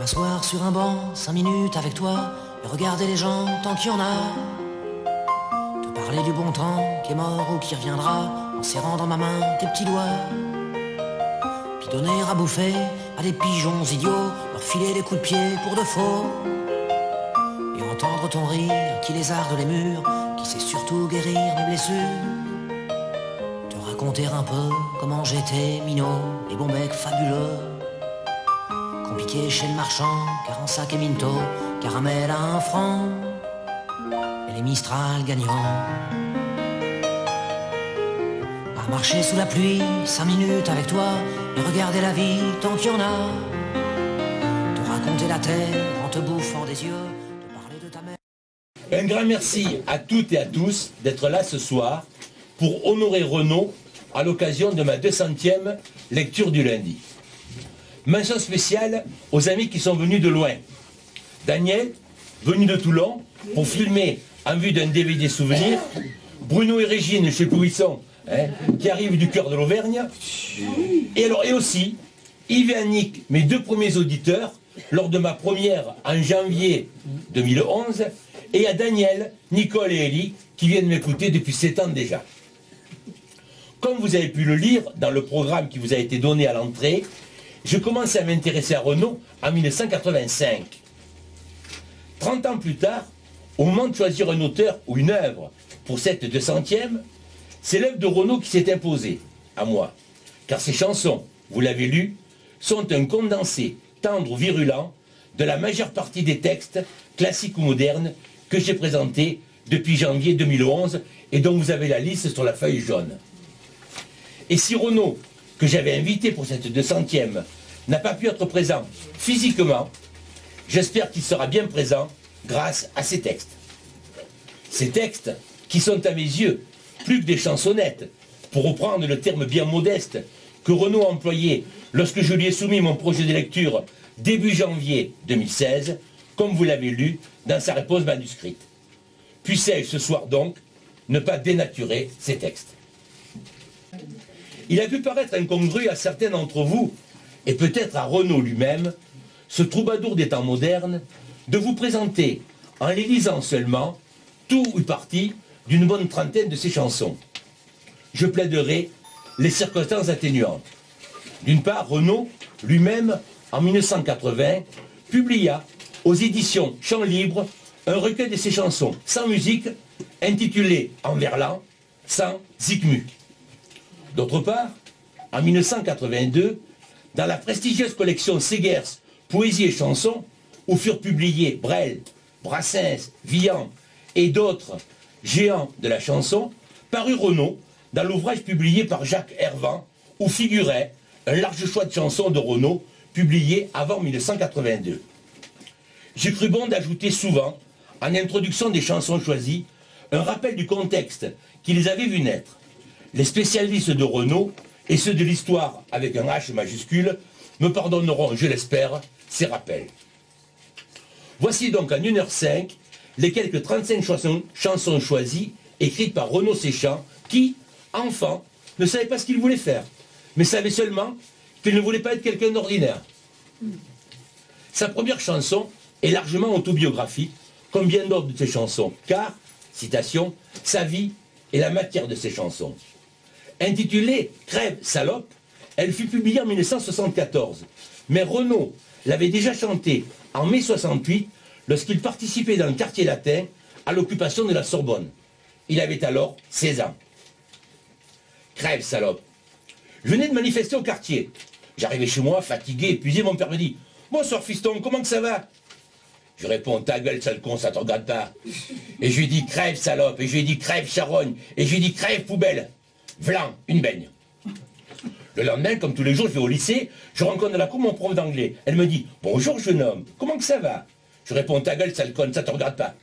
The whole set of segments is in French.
M'asseoir sur un banc, 5 minutes avec toi, et regarder les gens tant qu'il y en a. Te parler du bon temps qui est mort ou qui reviendra, en serrant dans ma main tes petits doigts. Puis donner à bouffer à des pigeons idiots, leur filer des coups de pied pour de faux. Et entendre ton rire qui lézarde les murs, qui sait surtout guérir mes blessures. Te raconter un peu comment j'étais minot, les bons becs fabuleux. Compliqué chez le marchand, car en sac et minto, caramel à 1 franc, et les Mistral gagnants. À marcher sous la pluie, 5 minutes avec toi, et regarder la vie tant qu'il y en a. Te raconter la terre en te bouffant des yeux, te parler de ta mère. Un grand merci à toutes et à tous d'être là ce soir pour honorer Renaud à l'occasion de ma 200e lecture du lundi. Mention spéciale aux amis qui sont venus de loin. Daniel, venu de Toulon, pour filmer en vue d'un DVD souvenir. Bruno et Régine, je sais plus où ils sont, hein, qui arrivent du cœur de l'Auvergne. Et aussi, Yves et Annick, mes 2 premiers auditeurs, lors de ma première en janvier 2011, et à Daniel, Nicole et Élie, qui viennent m'écouter depuis 7 ans déjà. Comme vous avez pu le lire dans le programme qui vous a été donné à l'entrée, je commençais à m'intéresser à Renaud en 1985. 30 ans plus tard, au moment de choisir un auteur ou une œuvre pour cette 200e, c'est l'œuvre de Renaud qui s'est imposée à moi. Car ces chansons, vous l'avez lu, sont un condensé tendre ou virulent de la majeure partie des textes, classiques ou modernes, que j'ai présentés depuis janvier 2011 et dont vous avez la liste sur la feuille jaune. Et si Renaud, que j'avais invité pour cette 200e, n'a pas pu être présent physiquement, j'espère qu'il sera bien présent grâce à ces textes. Ces textes qui sont à mes yeux plus que des chansonnettes, pour reprendre le terme bien modeste que Renaud a employé lorsque je lui ai soumis mon projet de lecture début janvier 2016, comme vous l'avez lu dans sa réponse manuscrite. Puissais-je ce soir donc ne pas dénaturer ces textes. Il a pu paraître incongru à certains d'entre vous, et peut-être à Renaud lui-même, ce troubadour des temps modernes, de vous présenter, en les lisant seulement, tout ou partie d'une bonne trentaine de ses chansons. Je plaiderai les circonstances atténuantes. D'une part, Renaud, lui-même, en 1980, publia aux éditions Chants Libres un recueil de ses chansons sans musique, intitulé En Verlan, sans Zikmu. D'autre part, en 1982, dans la prestigieuse collection Segers, Poésie et chansons, où furent publiés Brel, Brassens, Vian et d'autres géants de la chanson, parut Renaud dans l'ouvrage publié par Jacques Hervan, où figurait un large choix de chansons de Renaud publiées avant 1982. J'ai cru bon d'ajouter souvent, en introduction des chansons choisies, un rappel du contexte qui les avait vues naître. Les spécialistes de Renaud et ceux de l'histoire avec un H majuscule me pardonneront, je l'espère, ces rappels. Voici donc en 1h05 les quelques 35 chansons choisies écrites par Renaud Séchant qui, enfant, ne savait pas ce qu'il voulait faire, mais savait seulement qu'il ne voulait pas être quelqu'un d'ordinaire. Sa première chanson est largement autobiographique, comme bien d'autres de ses chansons, car, citation, sa vie est la matière de ses chansons. Intitulée « Crève, salope », elle fut publiée en 1974, mais Renaud l'avait déjà chantée en mai 68 lorsqu'il participait dans le quartier latin à l'occupation de la Sorbonne. Il avait alors 16 ans. Crève, salope. Je venais de manifester au quartier. J'arrivais chez moi, fatigué, épuisé, mon père me dit « Bonsoir fiston, comment que ça va ?» Je réponds « Ta gueule, sale con, ça te regarde pas. » Et je lui dis « Crève, salope » et je lui dis « Crève, charogne » et je lui dis « Crève, poubelle ». Vlan, une baigne. Le lendemain, comme tous les jours, je vais au lycée, je rencontre dans la cour mon prof d'anglais. Elle me dit « Bonjour jeune homme, comment que ça va ?» Je réponds « Ta gueule, sale conne, ça te regarde pas. »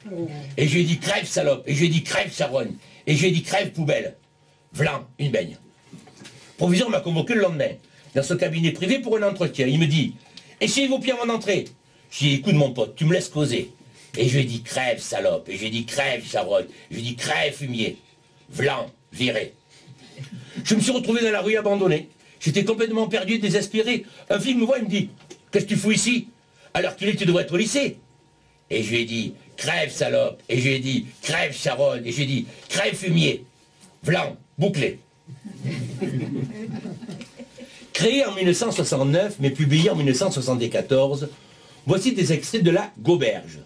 Et je lui dis « Crève, salope » et je lui dis « Crève, charogne » et je lui dis « Crève, poubelle ». Vlan, une baigne. Le proviseur m'a convoqué le lendemain dans son cabinet privé pour un entretien. Il me dit « Essayez vos pieds avant d'entrer. » Je lui dis « Écoute mon pote, tu me laisses causer. » Et je lui dis « Crève, salope » et je lui dis « Crève, charogne » je lui dis « Crève, fumier ». Vlan, viré. Je me suis retrouvé dans la rue abandonné. J'étais complètement perdu et désespéré. Un flic me voit et me dit « Qu'est-ce que tu fous ici ?» Alors qu'il est, tu devrais être au lycée. Et je lui ai dit, crève salope. Et je lui ai dit, crève charonne. Et je lui ai dit, crève fumier. Blanc, bouclé. Créé en 1969, mais publié en 1974, voici des extraits de la Gauberge.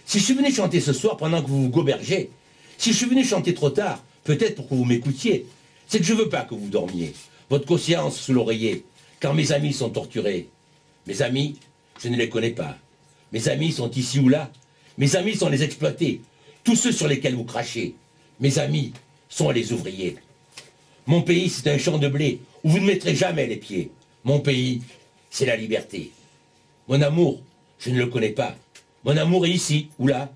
Si je suis venu chanter ce soir pendant que vous vous gobergez, si je suis venu chanter trop tard, peut-être pour que vous m'écoutiez, c'est que je ne veux pas que vous dormiez, votre conscience sous l'oreiller, car mes amis sont torturés. Mes amis, je ne les connais pas. Mes amis sont ici ou là. Mes amis sont les exploités, tous ceux sur lesquels vous crachez. Mes amis sont les ouvriers. Mon pays, c'est un champ de blé où vous ne mettrez jamais les pieds. Mon pays, c'est la liberté. Mon amour, je ne le connais pas. Mon amour est ici ou là.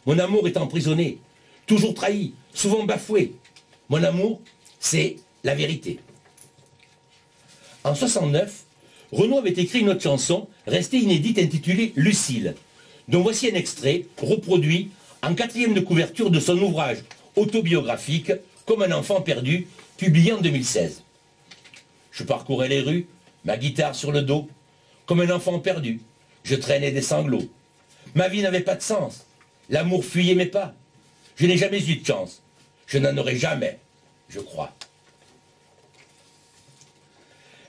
Mon amour est emprisonné, toujours trahi, souvent bafoué. Mon amour, c'est la vérité. En 69, Renaud avait écrit une autre chanson, restée inédite, intitulée Lucille, dont voici un extrait reproduit en 4e de couverture de son ouvrage autobiographique Comme un enfant perdu, publié en 2016. Je parcourais les rues, ma guitare sur le dos, comme un enfant perdu, je traînais des sanglots. Ma vie n'avait pas de sens, l'amour fuyait mes pas. Je n'ai jamais eu de chance, je n'en aurai jamais, je crois.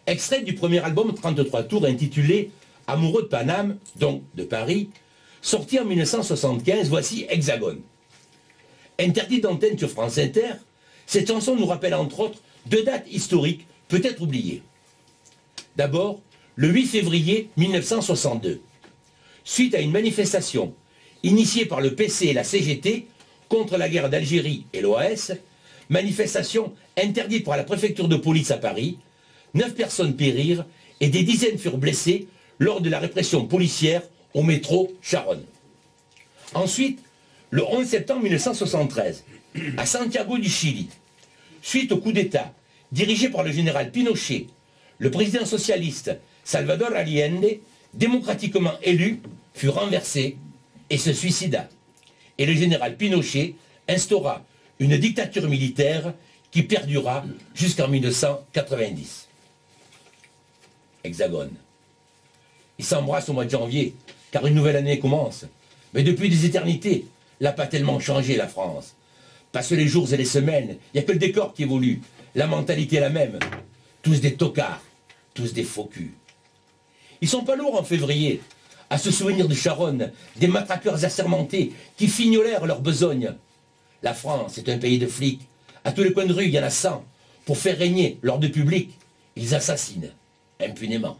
Extrait du premier album 33 tours intitulé Amoureux de Paname, donc de Paris, sorti en 1975, voici Hexagone. Interdit d'antenne sur France Inter, cette chanson nous rappelle entre autres 2 dates historiques peut-être oubliées. D'abord, le 8 février 1962, suite à une manifestation initiée par le PC et la CGT contre la guerre d'Algérie et l'OAS, manifestation interdite par la préfecture de police à Paris, 9 personnes périrent et des dizaines furent blessées lors de la répression policière au métro Charonne. Ensuite, le 11 septembre 1973, à Santiago du Chili, suite au coup d'État dirigé par le général Pinochet, le président socialiste Salvador Allende, démocratiquement élu, fut renversé et se suicida. Et le général Pinochet instaura une dictature militaire qui perdura jusqu'en 1990. Hexagone. Ils s'embrassent au mois de janvier, car une nouvelle année commence. Mais depuis des éternités, n'a pas tellement changé la France. Passent les jours et les semaines, il n'y a que le décor qui évolue. La mentalité est la même. Tous des tocards, tous des faux culs. Ils sont pas lourds en février, à se souvenir de Charonne, des matraqueurs assermentés qui fignolèrent leur besogne. La France est un pays de flics. À tous les coins de rue, il y en a 100. Pour faire régner l'ordre public, ils assassinent, impunément.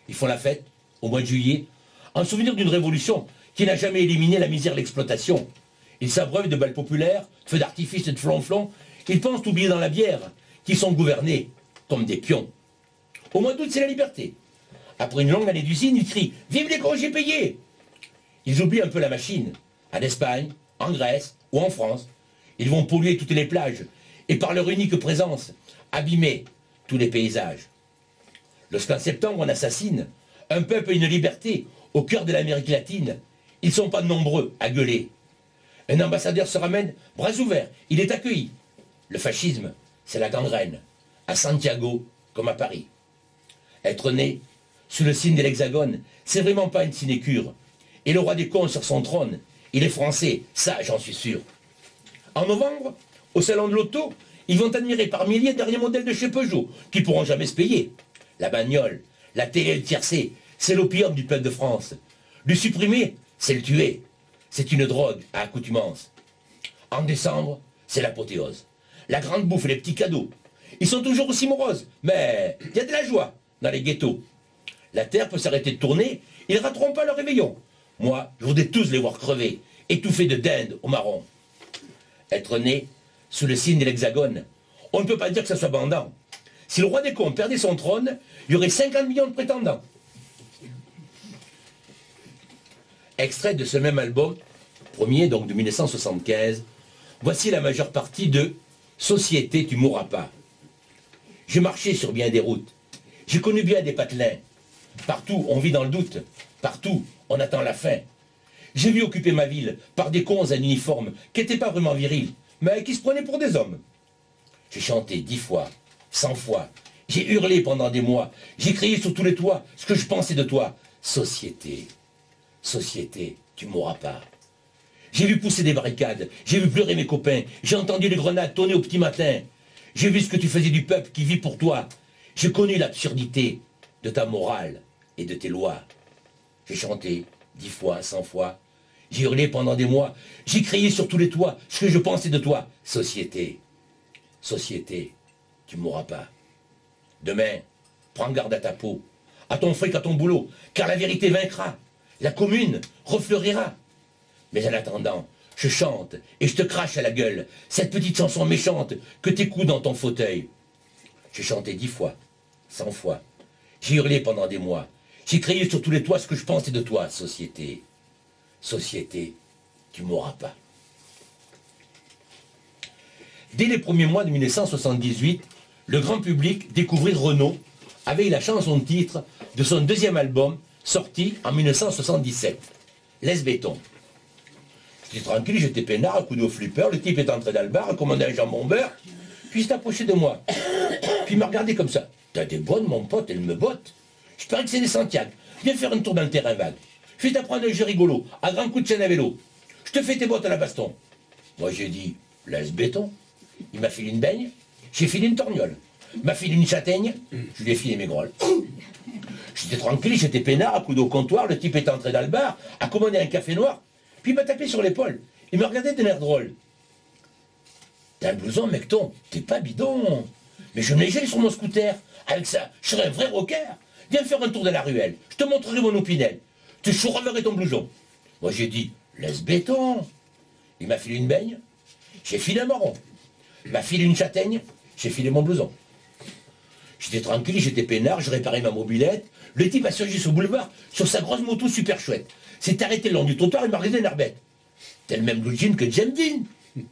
Ils font la fête, au mois de juillet, en souvenir d'une révolution qui n'a jamais éliminé la misère et l'exploitation. Ils s'abreuvent de balles populaires, de feux d'artifice et de flonflons. Ils pensent oublier dans la bière qu'ils sont gouvernés comme des pions. Au mois d'août, c'est la liberté. Après une longue année d'usine, ils crient « Vive les congés payés !» Ils oublient un peu la machine. En Espagne, en Grèce ou en France, ils vont polluer toutes les plages et par leur unique présence, abîmer tous les paysages. Lorsqu'en septembre, on assassine un peuple et une liberté au cœur de l'Amérique latine, ils ne sont pas nombreux à gueuler. Un ambassadeur se ramène, bras ouverts, il est accueilli. Le fascisme, c'est la gangrène, à Santiago comme à Paris. Être né sous le signe de l'Hexagone, c'est vraiment pas une sinécure. Et le roi des cons sur son trône, il est français, ça j'en suis sûr. En novembre, au salon de l'auto, ils vont admirer par milliers le dernier modèle de chez Peugeot, qui pourront jamais se payer. La bagnole, la télé et le tiercé, c'est l'opium du peuple de France. Le supprimer, c'est le tuer. C'est une drogue à accoutumance. En décembre, c'est l'apothéose. La grande bouffe et les petits cadeaux. Ils sont toujours aussi moroses, mais il y a de la joie dans les ghettos. La terre peut s'arrêter de tourner, ils ne rateront pas leur réveillon. Moi, je voudrais tous les voir crever, étouffés de dinde au marron. Être né sous le signe de l'Hexagone, on ne peut pas dire que ça soit bandant. Si le roi des cons perdait son trône, il y aurait 50 millions de prétendants. Extrait de ce même album, premier donc de 1975, voici la majeure partie de Société, tu mourras pas. J'ai marché sur bien des routes, j'ai connu bien des patelins. Partout, on vit dans le doute, partout, on attend la fin. J'ai vu occuper ma ville par des cons en uniforme qui n'étaient pas vraiment virils, mais qui se prenaient pour des hommes. J'ai chanté 10 fois, 100 fois, j'ai hurlé pendant des mois, j'ai crié sur tous les toits ce que je pensais de toi. Société, société, tu m'auras pas. J'ai vu pousser des barricades, j'ai vu pleurer mes copains, j'ai entendu les grenades tonner au petit matin. J'ai vu ce que tu faisais du peuple qui vit pour toi. J'ai connu l'absurdité de ta morale et de tes lois. J'ai chanté 10 fois, 100 fois. J'ai hurlé pendant des mois. J'ai crié sur tous les toits ce que je pensais de toi. Société, société, tu m'auras pas. Demain, prends garde à ta peau, à ton fric, à ton boulot, car la vérité vaincra. La commune refleurira. Mais en attendant, je chante et je te crache à la gueule cette petite chanson méchante que t'écoutes dans ton fauteuil. J'ai chanté 10 fois, 100 fois. J'ai hurlé pendant des mois. J'ai crié sur tous les toits ce que je pensais de toi, société. Société, tu m'auras pas. Dès les premiers mois de 1978, le grand public découvrit Renaud avec la chanson titre de son deuxième album sorti en 1977, Laisse béton. J'étais tranquille, j'étais peinard, un coup de flipper, le type est entré dans le bar, a commandé un jambon beurre, puis il s'est approché de moi. Puis il m'a regardé comme ça. T'as des bonnes, mon pote, elle me botte. Je parie que c'est des Santiago. Viens faire un tour dans le terrain vague. Je vais t'apprendre un jeu rigolo, à grands coups de chaîne à vélo. Je te fais tes bottes à la baston. Moi j'ai dit, laisse béton. Il m'a filé une baigne, j'ai filé une torgnole. Il m'a filé une châtaigne, je lui ai filé mes grolles. J'étais tranquille, j'étais peinard, à coude au comptoir, le type est entré dans le bar, a commandé un café noir, puis il m'a tapé sur l'épaule. Il m'a regardé d'un air drôle. T'as un blouson, mecton, t'es pas bidon. Mais je me l'ai gelé sur mon scooter. Avec ça, je serais un vrai rocker. Viens faire un tour de la ruelle, je te montrerai mon opinel. Tu choureverais ton blouson. Moi j'ai dit, laisse béton. Il m'a filé une baigne, j'ai filé un marron. Il m'a filé une châtaigne, j'ai filé mon blouson. J'étais tranquille, j'étais peinard, je réparais ma mobilette. Le type a surgi sur le boulevard sur sa grosse moto super chouette. S'est arrêté le long du trottoir et m'a regardé d'un air bête. T'as le même blue jean que James Dean.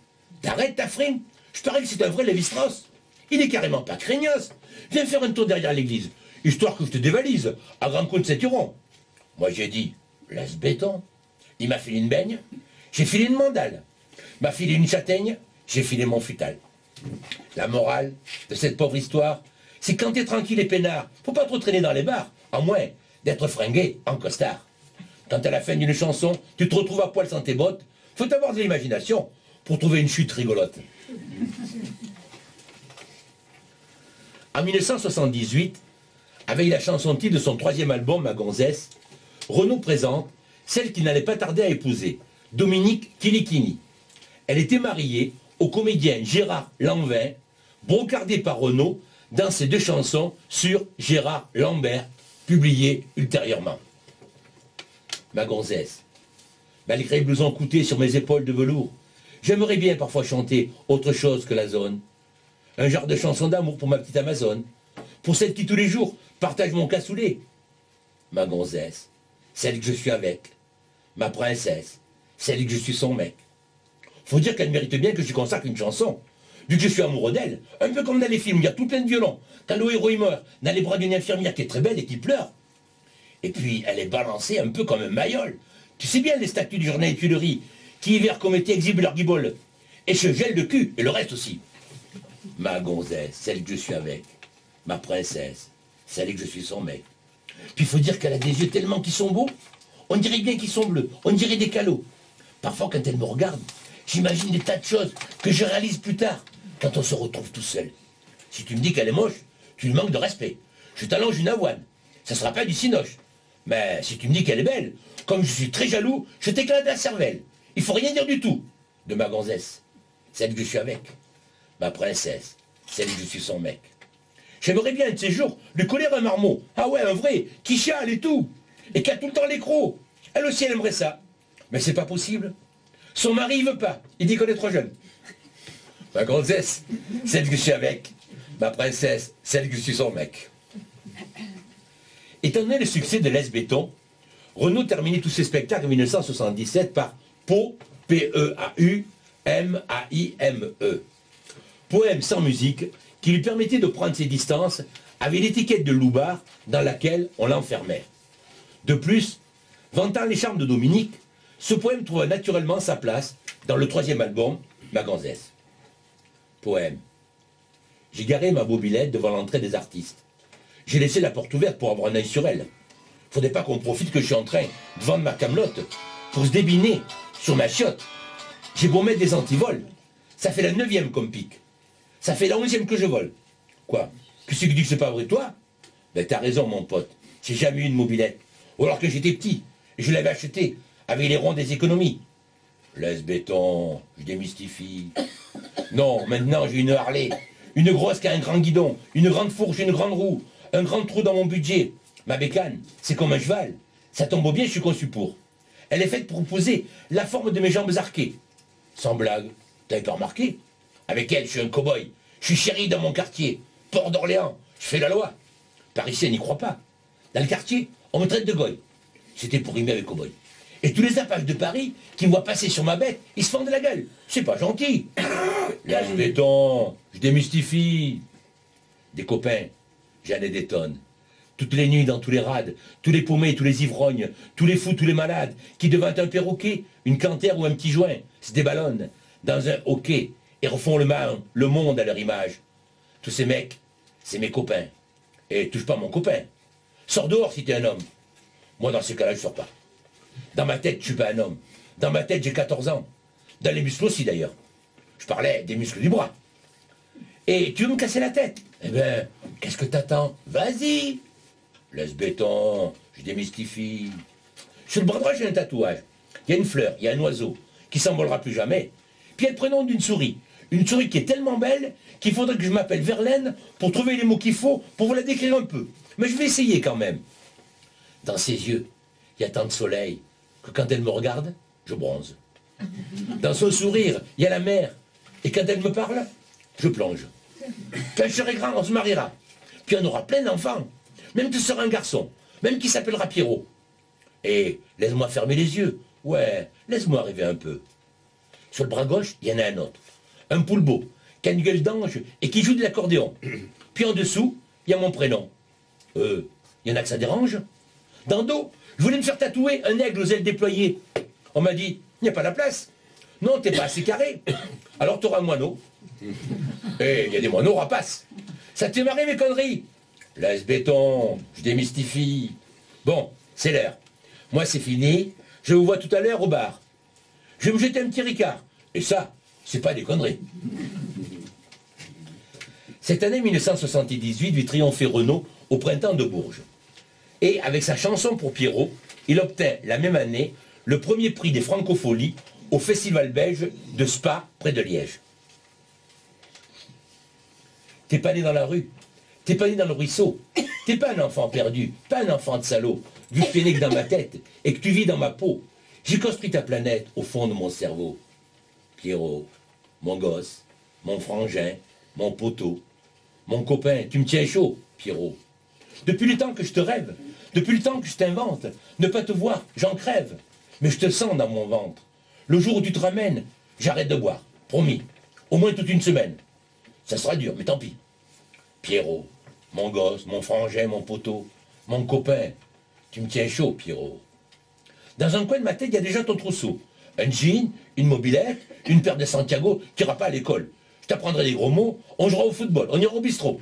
T'arrêtes ta frime. Je parie que c'est un vrai Lévi-Strauss. Il est carrément pas craignos. Viens faire un tour derrière l'église, histoire que je te dévalise, à grands coups de ceinturon. Moi j'ai dit, laisse béton. Il m'a filé une baigne, j'ai filé une mandale. Il m'a filé une châtaigne, j'ai filé mon futal. La morale de cette pauvre histoire, c'est quand t'es tranquille et peinard, faut pas trop traîner dans les bars, à moins d'être fringué en costard. Quand à la fin d'une chanson, tu te retrouves à poil sans tes bottes, faut avoir de l'imagination pour trouver une chute rigolote. En 1978, avec la chanson titre de son troisième album, Ma Gonzesse, Renaud présente celle qui n'allait pas tarder à épouser, Dominique Kilikini. Elle était mariée au comédien Gérard Lanvin, brocardé par Renaud dans ses deux chansons sur Gérard Lambert, publiées ultérieurement. Ma gonzesse, malgré le blouson coûté sur mes épaules de velours, j'aimerais bien parfois chanter autre chose que la zone. Un genre de chanson d'amour pour ma petite Amazone, pour celle qui tous les jours partage mon cassoulet. Ma gonzesse, celle que je suis avec, ma princesse, celle que je suis son mec. Faut dire qu'elle mérite bien que je lui consacre une chanson. Vu que je suis amoureux d'elle, un peu comme dans les films, il y a tout plein de violons. Quand le héros il meurt, dans les bras d'une infirmière qui est très belle et qui pleure. Et puis, elle est balancée un peu comme un mayol. Tu sais bien les statues du journal des Tuileries, qui hiver comme été exhibent leur guibole. Et se gèlent le cul, et le reste aussi. Ma gonzesse, celle que je suis avec. Ma princesse, celle que je suis son mec. Puis il faut dire qu'elle a des yeux tellement qui sont beaux. On dirait bien qu'ils sont bleus, on dirait des calots. Parfois, quand elle me regarde, j'imagine des tas de choses que je réalise plus tard, quand on se retrouve tout seul. Si tu me dis qu'elle est moche, tu lui manques de respect. Je t'allonge une avoine. Ça sera pas du cinoche. Mais si tu me dis qu'elle est belle, comme je suis très jaloux, je t'éclate la cervelle. Il faut rien dire du tout de ma gonzesse, celle que je suis avec. Ma princesse, celle que je suis son mec. J'aimerais bien un de ces jours lui coller un marmot. Ah ouais, un vrai, qui chiale et tout. Et qui a tout le temps les crocs. Elle aussi, elle aimerait ça. Mais c'est pas possible. Son mari, il veut pas. Il dit qu'on est trop jeune. Ma gonzesse, celle que je suis avec. Ma princesse, celle que je suis son mec. Étant donné le succès de Laisse béton, Renaud terminait tous ses spectacles en 1977 par PAU, P-E-A-U-M-A-I-M-E. Poème sans musique qui lui permettait de prendre ses distances avec l'étiquette de loupard dans laquelle on l'enfermait. De plus, vantant les charmes de Dominique, ce poème trouva naturellement sa place dans le troisième album, Ma gonzesse. Poème. J'ai garé ma mobilette devant l'entrée des artistes. J'ai laissé la porte ouverte pour avoir un œil sur elle. Faudrait pas qu'on profite que je suis en train de vendre ma camelote pour se débiner sur ma chiotte. J'ai beau mettre des antivols, ça fait la 9e qu'on me pique. Ça fait la 11e que je vole. Quoi? Qu'est-ce que tu dis que c'est pas vrai, toi? Ben t'as raison, mon pote. J'ai jamais eu une mobilette. Ou alors que j'étais petit, et je l'avais acheté avec les ronds des économies. Laisse béton, je démystifie. Non, maintenant j'ai une Harley. Une grosse qui a un grand guidon, une grande fourche, une grande roue, un grand trou dans mon budget. Ma bécane, c'est comme un cheval. Ça tombe bien, je suis conçu pour. Elle est faite pour poser la forme de mes jambes arquées. Sans blague, t'avais pas remarqué? Avec elle, je suis un cow-boy. Je suis chéri dans mon quartier. Port d'Orléans, je fais la loi. Par ici, elle n'y croit pas. Dans le quartier, on me traite de goy. C'était pour rimer avec cow-boy. Et tous les apaches de Paris qui me voient passer sur ma bête, ils se fendent la gueule. C'est pas gentil. Lâche béton, je démystifie. Des copains, j'en ai des tonnes. Toutes les nuits dans tous les rades, tous les paumés, tous les ivrognes, tous les fous, tous les malades, qui devant un perroquet, une cantère ou un petit joint, se déballonnent dans un hoquet et refont le monde à leur image. Tous ces mecs, c'est mes copains. Et touche pas mon copain. Sors dehors si t'es un homme. Moi, dans ces cas-là, je sors pas. Dans ma tête, je suis pas un homme. Dans ma tête, j'ai 14 ans. Dans les muscles aussi, d'ailleurs. Je parlais des muscles du bras. Et tu veux me casser la tête? Eh ben, qu'est-ce que t'attends? Vas-y. Laisse béton, je démystifie. Sur le bras droit, j'ai un tatouage. Il y a une fleur, il y a un oiseau, qui s'envolera plus jamais. Puis il y a le prénom d'une souris. Une souris qui est tellement belle qu'il faudrait que je m'appelle Verlaine pour trouver les mots qu'il faut pour vous la décrire un peu. Mais je vais essayer quand même. Dans ses yeux, il y a tant de soleil que quand elle me regarde, je bronze. Dans son sourire, il y a la mer. Et quand elle me parle, je plonge. Quand je serai grand, on se mariera. Puis on aura plein d'enfants. Même tu seras un garçon. Même qui s'appellera Pierrot. Et laisse-moi fermer les yeux. Ouais, laisse-moi rêver un peu. Sur le bras gauche, il y en a un autre. Un poulbeau, qui a une gueule d'ange et qui joue de l'accordéon. Puis en dessous, il y a mon prénom. Il y en a que ça dérange. Dans le dos, je voulais me faire tatouer un aigle aux ailes déployées. On m'a dit, il n'y a pas la place. Non, t'es pas assez carré. Alors t'auras un moineau. Et il y a des moineaux rapaces. Ça te fait marrer mes conneries? Laisse béton, je démystifie. Bon, c'est l'heure. Moi c'est fini. Je vous vois tout à l'heure au bar. Je vais me jeter un petit ricard. Et ça, c'est pas des conneries. Cette année 1978 vit triompher Renaud au printemps de Bourges. Et avec sa chanson pour Pierrot, il obtint la même année le premier prix des Francopholies au festival belge de Spa, près de Liège. T'es pas né dans la rue, t'es pas né dans le ruisseau, t'es pas un enfant perdu, pas un enfant de salaud, vu que t'es né que dans ma tête et que tu vis dans ma peau. J'ai construit ta planète au fond de mon cerveau. Pierrot, mon gosse, mon frangin, mon poteau, mon copain, tu me tiens chaud, Pierrot. Depuis le temps que je te rêve, depuis le temps que je t'invente, ne pas te voir, j'en crève. Mais je te sens dans mon ventre. Le jour où tu te ramènes, j'arrête de boire, promis. Au moins toute une semaine. Ça sera dur, mais tant pis. Pierrot, mon gosse, mon frangin, mon poteau, mon copain, tu me tiens chaud, Pierrot. Dans un coin de ma tête, il y a déjà ton trousseau. Un jean, une mobilette, une paire de Santiago, tu n'iras pas à l'école. Je t'apprendrai des gros mots, on jouera au football, on ira au bistrot.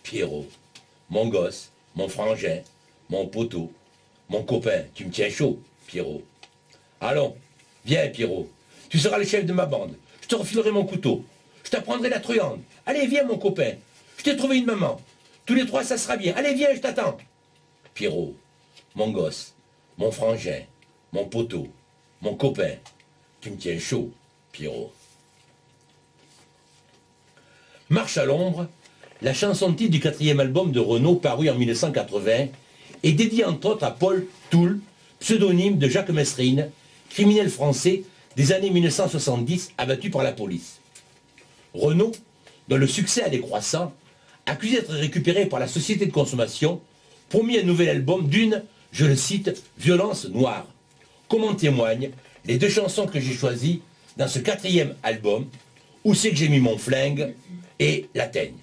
Pierrot, mon gosse, mon frangin, mon poteau, mon copain, tu me tiens chaud, Pierrot. Allons, viens, Pierrot, tu seras le chef de ma bande. Je te refilerai mon couteau. Je t'apprendrai la truande. Allez, viens, mon copain. Je t'ai trouvé une maman. Tous les trois, ça sera bien. Allez, viens, je t'attends. Pierrot, mon gosse, mon frangin, mon poteau, mon copain, tu me tiens chaud, Pierrot. Marche à l'ombre, la chanson titre du 4e album de Renaud paru en 1980 est dédiée entre autres à Paul Toul, pseudonyme de Jacques Mesrine, criminel français des années 1970 abattu par la police. Renaud, dont le succès allait croissant, accusé d'être récupéré par la société de consommation, promis un nouvel album d'une, je le cite, violence noire. Comme en témoignent les deux chansons que j'ai choisies dans ce 4e album, Où c'est que j'ai mis mon flingue et La Teigne.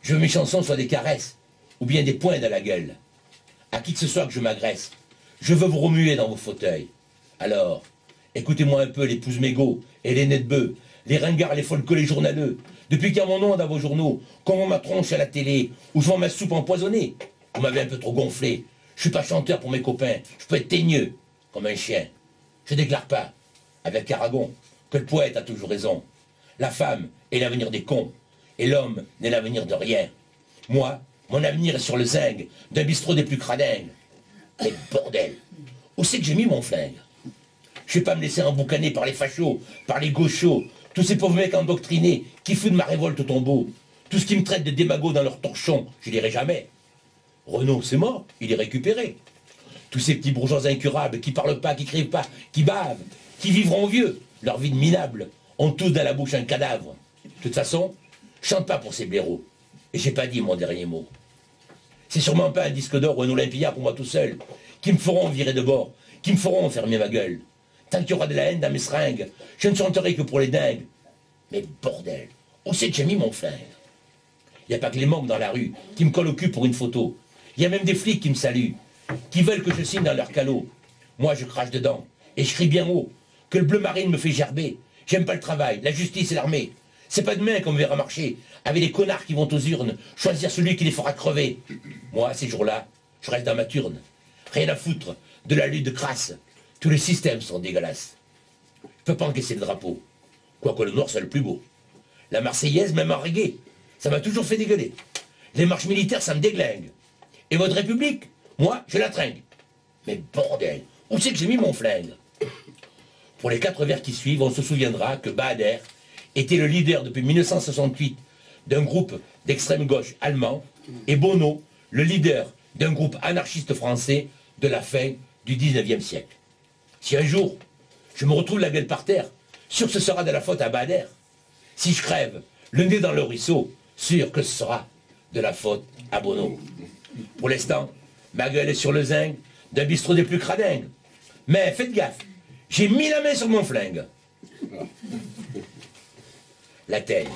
Je veux que mes chansons soient des caresses, ou bien des poings dans la gueule. À qui que ce soit que je m'agresse, je veux vous remuer dans vos fauteuils. Alors, écoutez-moi un peu les pouces mégots et les nez de bœufs, les ringards, les folles, les journaleux. Depuis qu'il y a mon nom dans vos journaux, qu'on vend ma tronche à la télé, ou je vends ma soupe empoisonnée. Vous m'avez un peu trop gonflé. Je suis pas chanteur pour mes copains. Je peux être teigneux, comme un chien. Je déclare pas, avec Aragon, que le poète a toujours raison. La femme est l'avenir des cons, et l'homme n'est l'avenir de rien. Moi, mon avenir est sur le zinc d'un bistrot des plus cradingues. Mais bordel, où c'est que j'ai mis mon flingue? Je vais pas me laisser emboucaner par les fachos, par les gauchos, tous ces pauvres mecs endoctrinés qui foutent ma révolte au tombeau. Tout ce qui me traite de démago dans leur torchon, je dirai jamais. Renaud, c'est mort, il est récupéré. Tous ces petits bourgeois incurables qui parlent pas, qui crient pas, qui bavent, qui vivront vieux, leur vie de minable, ont tous dans la bouche un cadavre. De toute façon, je chante pas pour ces blaireaux. Et j'ai pas dit mon dernier mot. C'est sûrement pas un disque d'or ou un Olympia pour moi tout seul, qui me feront virer de bord, qui me feront fermer ma gueule. Tant qu'il y aura de la haine dans mes seringues, je ne chanterai que pour les dingues. Mais bordel, où c'est que j'ai mis mon flingue? Il n'y a pas que les membres dans la rue qui me collent au cul pour une photo. Il y a même des flics qui me saluent, qui veulent que je signe dans leur calot. Moi, je crache dedans, et je crie bien haut, que le bleu marine me fait gerber. J'aime pas le travail, la justice et l'armée. C'est pas demain qu'on me verra marcher, avec les connards qui vont aux urnes, choisir celui qui les fera crever. Moi, ces jours-là, je reste dans ma turne. Rien à foutre de la lutte de crasse. Tous les systèmes sont dégueulasses. Je peux pas encaisser le drapeau. Quoique le noir soit le plus beau. La Marseillaise, même en reggae, ça m'a toujours fait dégueuler. Les marches militaires, ça me déglingue. Et votre République, moi, je la tringue. Mais bordel, où c'est que j'ai mis mon flingue? Pour les 4 vers qui suivent, on se souviendra que Bader était le leader depuis 1968 d'un groupe d'extrême gauche allemand, et Bono, le leader d'un groupe anarchiste français de la fin du 19e siècle. Si un jour, je me retrouve la gueule par terre, sûr que ce sera de la faute à Bader. Si je crève, le nez dans le ruisseau, sûr que ce sera de la faute à Bono. Pour l'instant, ma gueule est sur le zinc d'un bistrot des plus cradingues. Mais faites gaffe, j'ai mis la main sur mon flingue. La teigne.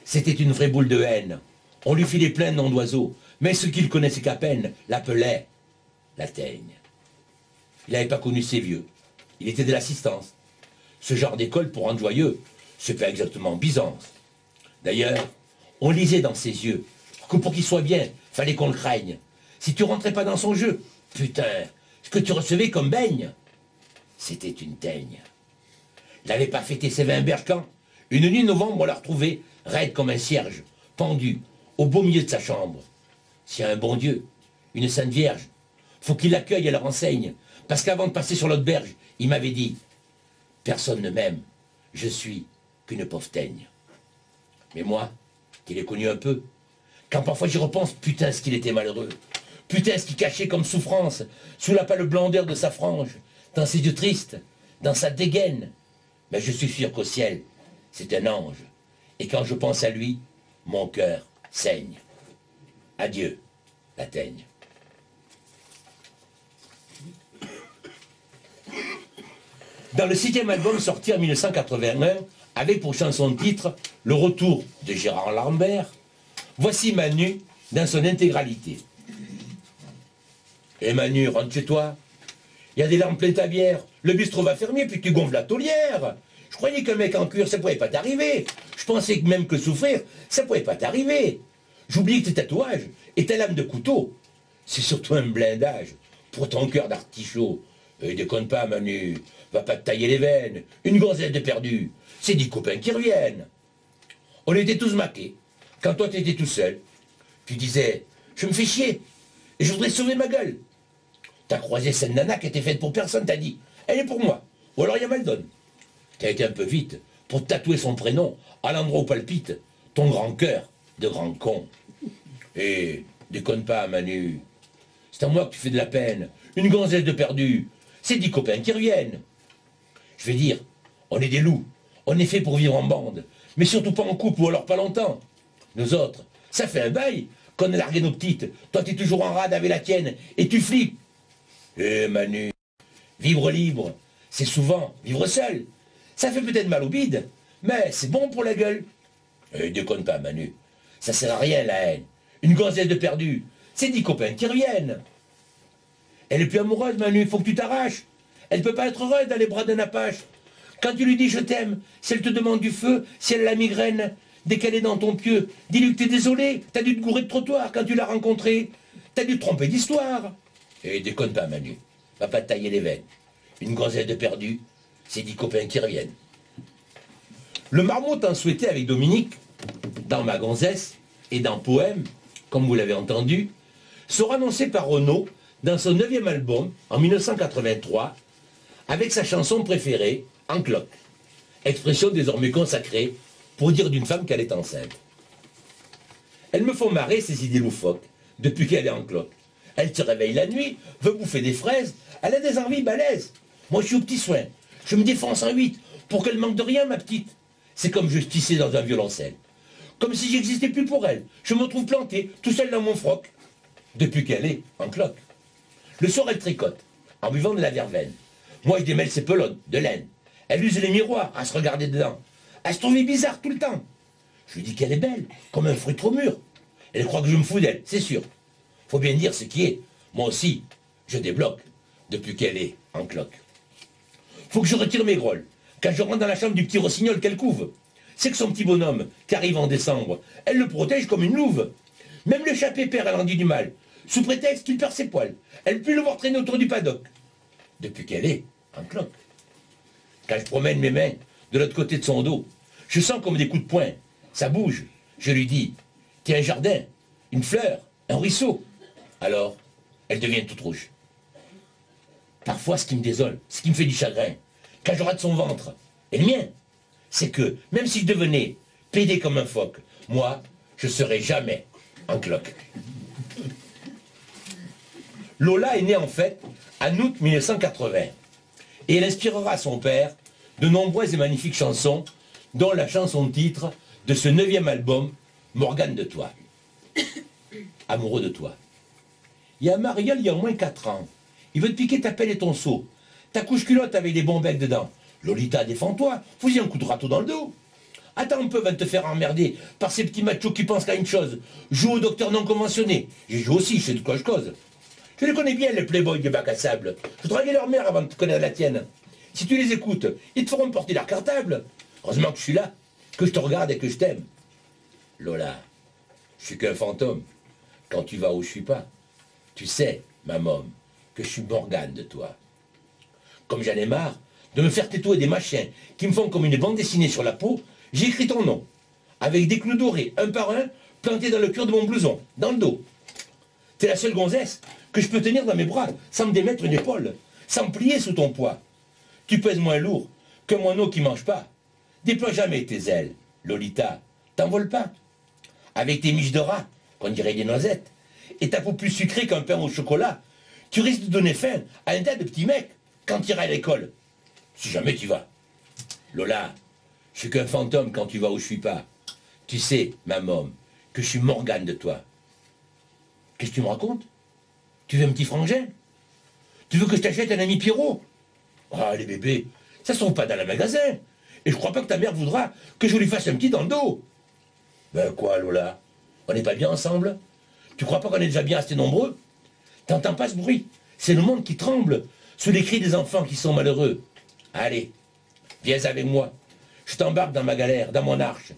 C'était une vraie boule de haine. On lui filait plein de noms d'oiseaux, mais ceux qui le connaissaient qu'à peine l'appelaient la teigne. Il n'avait pas connu ses vieux. Il était de l'assistance. Ce genre d'école, pour rendre joyeux, c'est pas exactement Byzance. D'ailleurs, on lisait dans ses yeux que pour qu'il soit bien, fallait qu'on le craigne. Si tu rentrais pas dans son jeu, putain, ce que tu recevais comme baigne, c'était une teigne. Il n'avait pas fêté ses 20 berges quand, une nuit de novembre, on l'a retrouvé raide comme un cierge, pendu, au beau milieu de sa chambre. S'il y a un bon Dieu, une Sainte Vierge, faut qu'il l'accueille et la renseigne, parce qu'avant de passer sur l'autre berge, il m'avait dit « Personne ne m'aime, je suis qu'une pauvre teigne. » Mais moi, qui l'ai connu un peu, quand parfois j'y repense, putain ce qu'il était malheureux, putain ce qu'il cachait comme souffrance, sous la pâle blondeur de sa frange, dans ses yeux tristes, dans sa dégaine. Mais je suis sûr qu'au ciel, c'est un ange, et quand je pense à lui, mon cœur saigne. Adieu, la teigne. Dans le 6e album sorti en 1981, avec pour chanson de titre Le retour de Gérard Lambert, voici Manu dans son intégralité. Et Manu, rentre chez toi. Il y a des larmes pleines ta bière. Le bistrot va fermer, puis tu gonfles la taulière. Je croyais qu'un mec en cuir, ça pouvait pas t'arriver. Je pensais que même que souffrir, ça pouvait pas t'arriver. J'oublie que tes tatouages et ta lame de couteau, c'est surtout un blindage pour ton cœur d'artichaut. Et déconne pas, Manu, va pas te tailler les veines. Une gonzesse de perdu, c'est 10 copains qui reviennent. On était tous maqués. Quand toi t'étais tout seul, tu disais, je me fais chier, et je voudrais sauver ma gueule. T'as croisé cette nana qui était faite pour personne, t'as dit, elle est pour moi, ou alors il y a mal donne. T'as été un peu vite pour te tatouer son prénom à l'endroit où palpite ton grand cœur de grand con. Et déconne pas, Manu, c'est à moi que tu fais de la peine. Une gonzesse de perdu, c'est 10 copains qui reviennent. Je vais dire, on est des loups, on est fait pour vivre en bande, mais surtout pas en couple ou alors pas longtemps. Nous autres, ça fait un bail qu'on a largué nos petites. Toi, t'es toujours en rade avec la tienne et tu flippes. Eh Manu, vivre libre, c'est souvent vivre seul. Ça fait peut-être mal au bide, mais c'est bon pour la gueule. Eh, déconne pas, Manu, ça sert à rien la haine. Une gonzesse de perdu, c'est 10 copains qui reviennent. Elle est plus amoureuse, Manu, faut que tu t'arraches. Elle peut pas être heureuse dans les bras d'un apache. Quand tu lui dis je t'aime, si elle te demande du feu, si elle a la migraine, dès qu'elle est dans ton pieu, dis-lui que t'es désolé, t'as dû te gourer de trottoir quand tu l'as rencontrée, t'as dû te tromper d'histoire. Et déconne pas, Manu, va pas te tailler les veines. Une gonzesse de perdu, c'est 10 copains qui reviennent. Le marmot t'en souhaitait avec Dominique, dans Ma gonzesse et dans Poème, comme vous l'avez entendu, sera annoncé par Renaud dans son 9e album, en 1983, avec sa chanson préférée, En cloque. Expression désormais consacrée pour dire d'une femme qu'elle est enceinte. Elles me font marrer, ces idées loufoques, depuis qu'elle est en cloque. Elle se réveille la nuit, veut bouffer des fraises, elle a des envies balèzes. Moi, je suis au petit soin. Je me défonce en 8 pour qu'elle manque de rien, ma petite. C'est comme je tissais dans un violoncelle. Comme si j'existais plus pour elle. Je me trouve planté, tout seul dans mon froc, depuis qu'elle est en cloque. Le soir, elle tricote, en buvant de la verveine. Moi, je démêle ses pelotes, de laine. Elle use les miroirs à se regarder dedans. Elle se trouvait bizarre tout le temps. Je lui dis qu'elle est belle, comme un fruit trop mûr. Elle croit que je me fous d'elle, c'est sûr. Faut bien dire ce qui est. Moi aussi, je débloque, depuis qu'elle est en cloque. Faut que je retire mes grolles, quand je rentre dans la chambre du petit rossignol qu'elle couve. C'est que son petit bonhomme, qui arrive en décembre, elle le protège comme une louve. Même le chat pépère, elle en dit du mal, sous prétexte qu'il perd ses poils. Elle peut le voir traîner autour du paddock, depuis qu'elle est en cloque. Quand je promène mes mains de l'autre côté de son dos, je sens comme des coups de poing. Ça bouge. Je lui dis, t'es un jardin, une fleur, un ruisseau. Alors, elle devient toute rouge. Parfois, ce qui me désole, ce qui me fait du chagrin, quand je rate son ventre, et le mien, c'est que, même si je devenais pédé comme un phoque, moi, je serais jamais en cloque. Lola est née en fait en août 1980. Et elle inspirera à son père de nombreuses et magnifiques chansons, dont la chanson titre de ce 9e album, Morgane de toi. Amoureux de toi. Il y a Mariol, il y a au moins 4 ans. Il veut te piquer ta pelle et ton seau. Ta couche-culotte avec des bons becs dedans. Lolita, défends-toi, fous-y un coup de râteau dans le dos. Attends un peu avant de te faire emmerder par ces petits machos qui pensent qu'à une chose. Joue au docteur non conventionné. J'y joue aussi, je sais de quoi je cause. Je les connais bien, les playboys du bac à sable. Je draguais leur mère avant de te connaître la tienne. Si tu les écoutes, ils te feront porter leur cartable. Heureusement que je suis là, que je te regarde et que je t'aime. Lola, je suis qu'un fantôme. Quand tu vas où je suis pas, tu sais, ma môme, que je suis Morgane de toi. Comme j'en ai marre de me faire tatouer des machins qui me font comme une bande dessinée sur la peau, j'ai écrit ton nom, avec des clous dorés, un par un, plantés dans le cœur de mon blouson, dans le dos. T'es la seule gonzesse que je peux tenir dans mes bras, sans me démettre une épaule, sans me plier sous ton poids. Tu pèses moins lourd qu'un moineau qui mange pas. Déploie jamais tes ailes, Lolita, t'envole pas. Avec tes miches de rat, qu'on dirait des noisettes, et ta peau plus sucrée qu'un pain au chocolat, tu risques de donner faim à un tas de petits mecs quand tu iras à l'école. Si jamais tu vas. Lola, je suis qu'un fantôme quand tu vas où je suis pas. Tu sais, ma môme, que je suis Morgane de toi. Qu'est-ce que tu me racontes? Tu veux un petit frangin? Tu veux que je t'achète un ami Pierrot? Ah, les bébés, ça ne sont pas dans le magasin. Et je crois pas que ta mère voudra que je lui fasse un petit dans le dos. Ben quoi, Lola? On n'est pas bien ensemble? Tu crois pas qu'on est déjà bien assez nombreux? T'entends pas ce bruit? C'est le monde qui tremble sous les cris des enfants qui sont malheureux. Allez, viens avec moi. Je t'embarque dans ma galère, dans mon arche.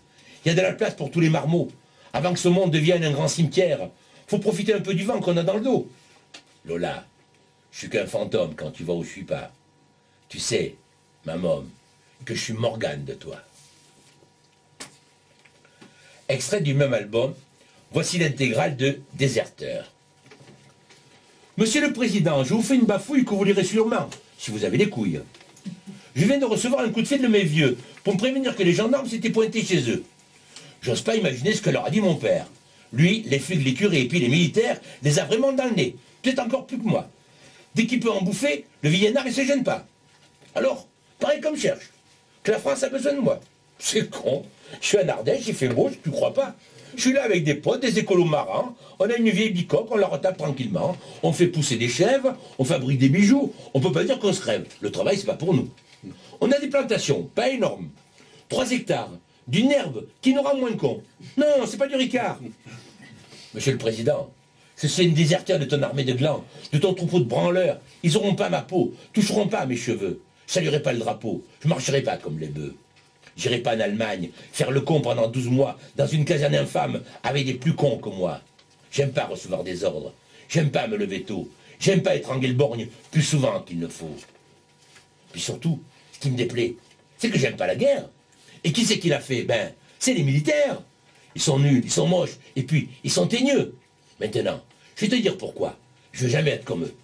Il y a de la place pour tous les marmots. Avant que ce monde devienne un grand cimetière, faut profiter un peu du vent qu'on a dans le dos. Lola, je suis qu'un fantôme quand tu vas où je suis pas. Tu sais, ma môme, que je suis Morgane de toi. Extrait du même album, voici l'intégrale de Déserteur. Monsieur le Président, je vous fais une bafouille que vous lirez sûrement, si vous avez des couilles. Je viens de recevoir un coup de fil de mes vieux pour me prévenir que les gendarmes s'étaient pointés chez eux. J'ose pas imaginer ce que leur a dit mon père. Lui, les flics, les curés et puis les militaires les a vraiment dans le nez. Peut-être encore plus que moi. Dès qu'il peut en bouffer, le villénard, il se gêne pas. Alors, pareil comme cherche, que la France a besoin de moi. C'est con. Je suis en Ardèche, il fait beau, tu crois pas? Je suis là avec des potes, des écolos marrants, on a une vieille bicoque, on la retape tranquillement, on fait pousser des chèvres, on fabrique des bijoux, on peut pas dire qu'on se rêve. Le travail, c'est pas pour nous. On a des plantations, pas énormes. 3 hectares, d'une herbe qui nous rend moins con. Non, c'est pas du Ricard. Monsieur le Président, c'est une déserteur de ton armée de glands, de ton troupeau de branleurs. Ils auront pas ma peau, toucheront pas à mes cheveux. je saluerai pas le drapeau, je marcherai pas comme les bœufs. J'irai pas en Allemagne, faire le con pendant 12 mois, dans une caserne infâme, avec des plus cons que moi. J'aime pas recevoir des ordres, j'aime pas me lever tôt, j'aime pas étrangler le borgne plus souvent qu'il ne faut. Puis surtout, ce qui me déplaît, c'est que j'aime pas la guerre. Et qui c'est qui l'a fait? Ben, c'est les militaires. Ils sont nuls, ils sont moches, et puis, ils sont teigneux. Maintenant, je vais te dire pourquoi. Je veux jamais être comme eux.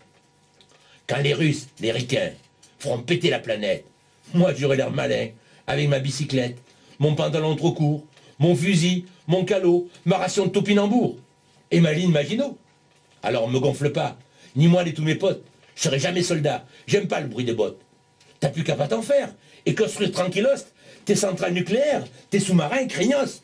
Quand les Russes, les Ricains, feront péter la planète, moi j'aurai l'air malin, avec ma bicyclette, mon pantalon trop court, mon fusil, mon calot, ma ration de topinambour, et ma ligne Maginot. Alors me gonfle pas, ni moi ni tous mes potes, je serai jamais soldat, j'aime pas le bruit des bottes. T'as plus qu'à pas t'en faire, et construire tranquillos, tes centrales nucléaires, tes sous-marins craignos.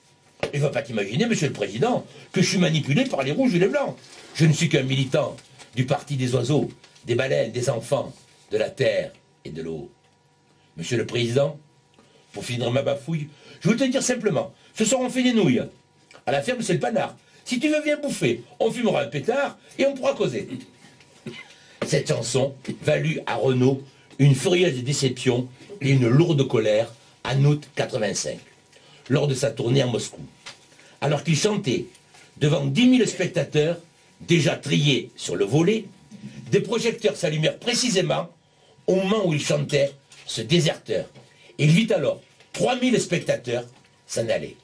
Il va pas t'imaginer, monsieur le président, que je suis manipulé par les rouges et les blancs. Je ne suis qu'un militant du parti des oiseaux, des baleines, des enfants, de la terre et de l'eau. Monsieur le président, pour finir ma bafouille, je veux te dire simplement, ce soir on fait des nouilles. À la ferme, c'est le panard. Si tu veux bien bouffer, on fumera un pétard et on pourra causer. Cette chanson valut à Renaud une furieuse déception et une lourde colère en août 85, lors de sa tournée à Moscou. Alors qu'il chantait devant 10 000 spectateurs, déjà triés sur le volet, des projecteurs s'allumèrent précisément au moment où il chantait ce déserteur. Et il vit alors 3 000 spectateurs s'en aller.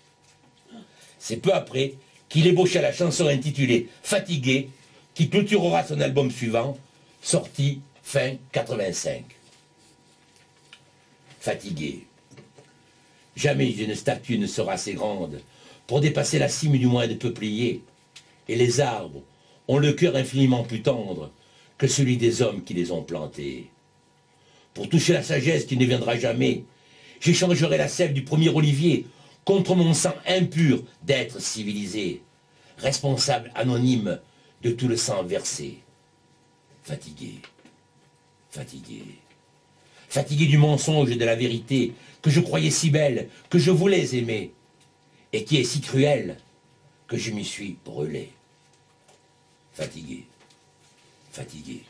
C'est peu après qu'il ébaucha la chanson intitulée « Fatigué » qui clôturera son album suivant, sorti fin 85. Fatigué. Jamais une statue ne sera assez grande pour dépasser la cime du moindre peuplier. Et les arbres ont le cœur infiniment plus tendre que celui des hommes qui les ont plantés. Pour toucher la sagesse qui ne viendra jamais, j'échangerai la sève du premier olivier contre mon sang impur d'être civilisé, responsable anonyme de tout le sang versé. Fatigué, fatigué, fatigué du mensonge et de la vérité que je croyais si belle, que je voulais aimer, et qui est si cruelle que je m'y suis brûlé. Fatigué, fatigué,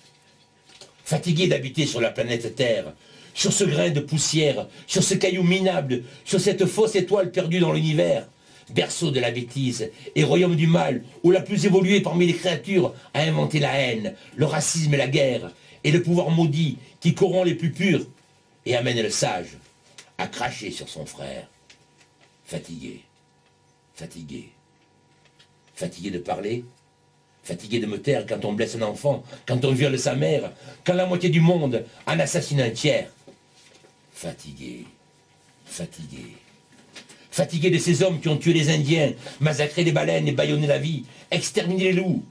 fatigué d'habiter sur la planète Terre, sur ce grain de poussière, sur ce caillou minable, sur cette fausse étoile perdue dans l'univers, berceau de la bêtise et royaume du mal, où la plus évoluée parmi les créatures a inventé la haine, le racisme et la guerre, et le pouvoir maudit qui corrompt les plus purs et amène le sage à cracher sur son frère. Fatigué, fatigué, fatigué de parler, fatigué de me taire quand on blesse un enfant, quand on viole sa mère, quand la moitié du monde en assassine un tiers. Fatigué, fatigué, fatigué de ces hommes qui ont tué les Indiens, massacré les baleines et bâillonné la vie, exterminé les loups,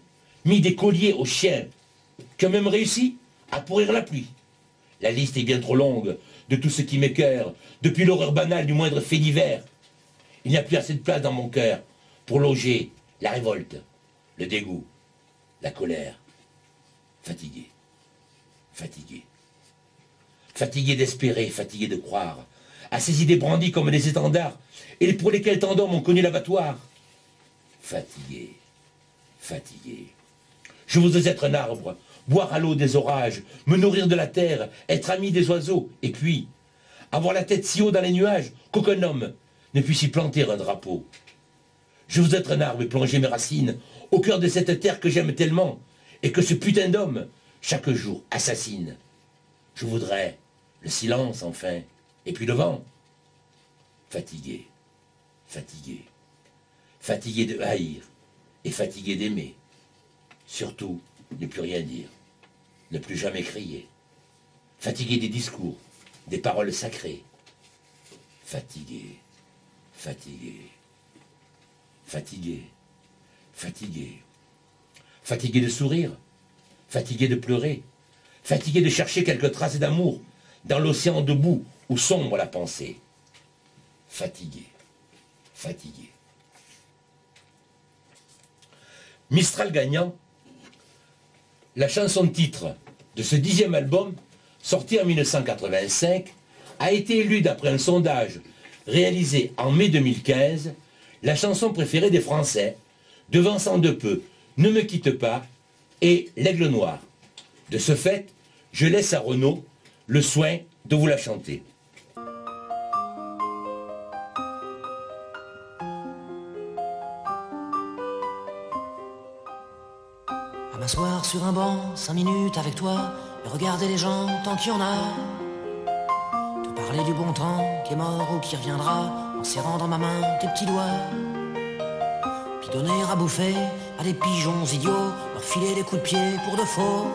mis des colliers aux chiens, qui ont même réussi à pourrir la pluie. La liste est bien trop longue de tout ce qui m'écœure, depuis l'horreur banale du moindre fait divers. Il n'y a plus assez de place dans mon cœur pour loger la révolte, le dégoût, la colère. Fatigué, fatigué, fatigué d'espérer, fatigué de croire, à ces idées brandies comme des étendards, et pour lesquels tant d'hommes ont connu l'abattoir. Fatigué, fatigué. Je voudrais être un arbre, boire à l'eau des orages, me nourrir de la terre, être ami des oiseaux, et puis avoir la tête si haut dans les nuages qu'aucun homme ne puisse y planter un drapeau. Je voudrais être un arbre et plonger mes racines au cœur de cette terre que j'aime tellement, et que ce putain d'homme, chaque jour, assassine. Je voudrais le silence, enfin, et puis le vent. Fatigué, fatigué, fatigué de haïr et fatigué d'aimer. Surtout, ne plus rien dire, ne plus jamais crier. Fatigué des discours, des paroles sacrées. Fatigué, fatigué, fatigué, fatigué. Fatigué de sourire, fatigué de pleurer, fatigué de chercher quelques traces d'amour dans l'océan de boue où sombre la pensée. Fatigué, fatigué. Mistral gagnant, la chanson titre de ce 10e album, sorti en 1985, a été élue d'après un sondage réalisé en mai 2015, la chanson préférée des Français, devançant de peu Ne me quitte pas et L'Aigle Noir. De ce fait, je laisse à Renaud le soin de vous la chanter. À m'asseoir sur un banc, 5 minutes avec toi, et regarder les gens tant qu'il y en a. Te parler du bon temps qui est mort ou qui reviendra, en serrant dans ma main tes petits doigts. Puis donner à bouffer à des pigeons idiots, leur filer des coups de pied pour de faux.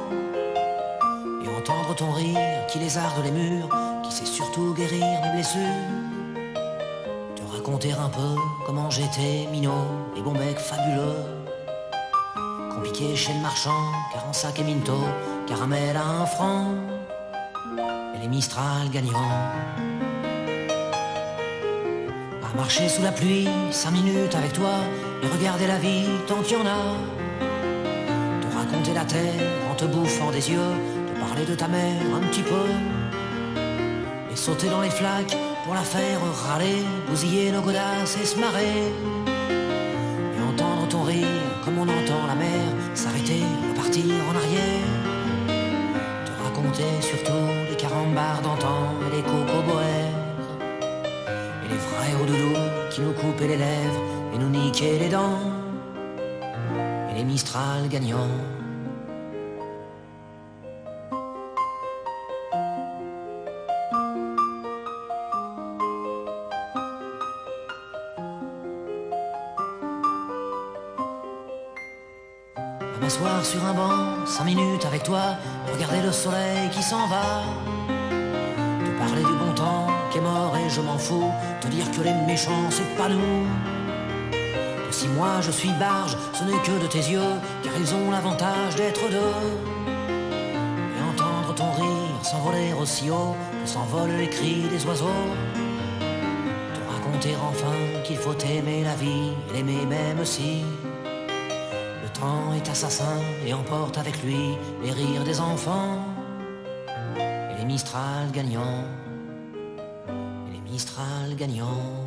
Et entendre ton rire qui lézarde les murs, qui sait surtout guérir mes blessures. Te raconter un peu comment j'étais minot, les bons becs fabuleux. Compliqué chez le marchand, car en sac et minto, caramel à 1 franc, et les Mistral gagnants. À marcher sous la pluie, 5 minutes avec toi, et regarder la vie tant qu'il y en a. Te raconter la terre en te bouffant des yeux, te parler de ta mère un petit peu, et sauter dans les flaques pour la faire râler, bousiller nos godasses et se marrer. Et entendre ton rire comme on entend la mer s'arrêter, repartir en arrière. Te raconter surtout les carambars d'antan et les cocoboères, et les vrais hauts doudous qui nous coupaient les lèvres et nous niquaient les dents, et les Mistral gagnants. À m'asseoir sur un banc, 5 minutes avec toi, regarder le soleil qui s'en va. Te parler du bon temps qui est mort et je m'en fous, te dire que les méchants c'est pas nous. Que si moi je suis barge, ce n'est que de tes yeux, car ils ont l'avantage d'être deux. Et entendre ton rire s'envoler aussi haut que s'envolent les cris des oiseaux. Te raconter enfin qu'il faut aimer la vie, et l'aimer même si le temps est assassin et emporte avec lui les rires des enfants, et les Mistral gagnants, et les Mistral gagnants.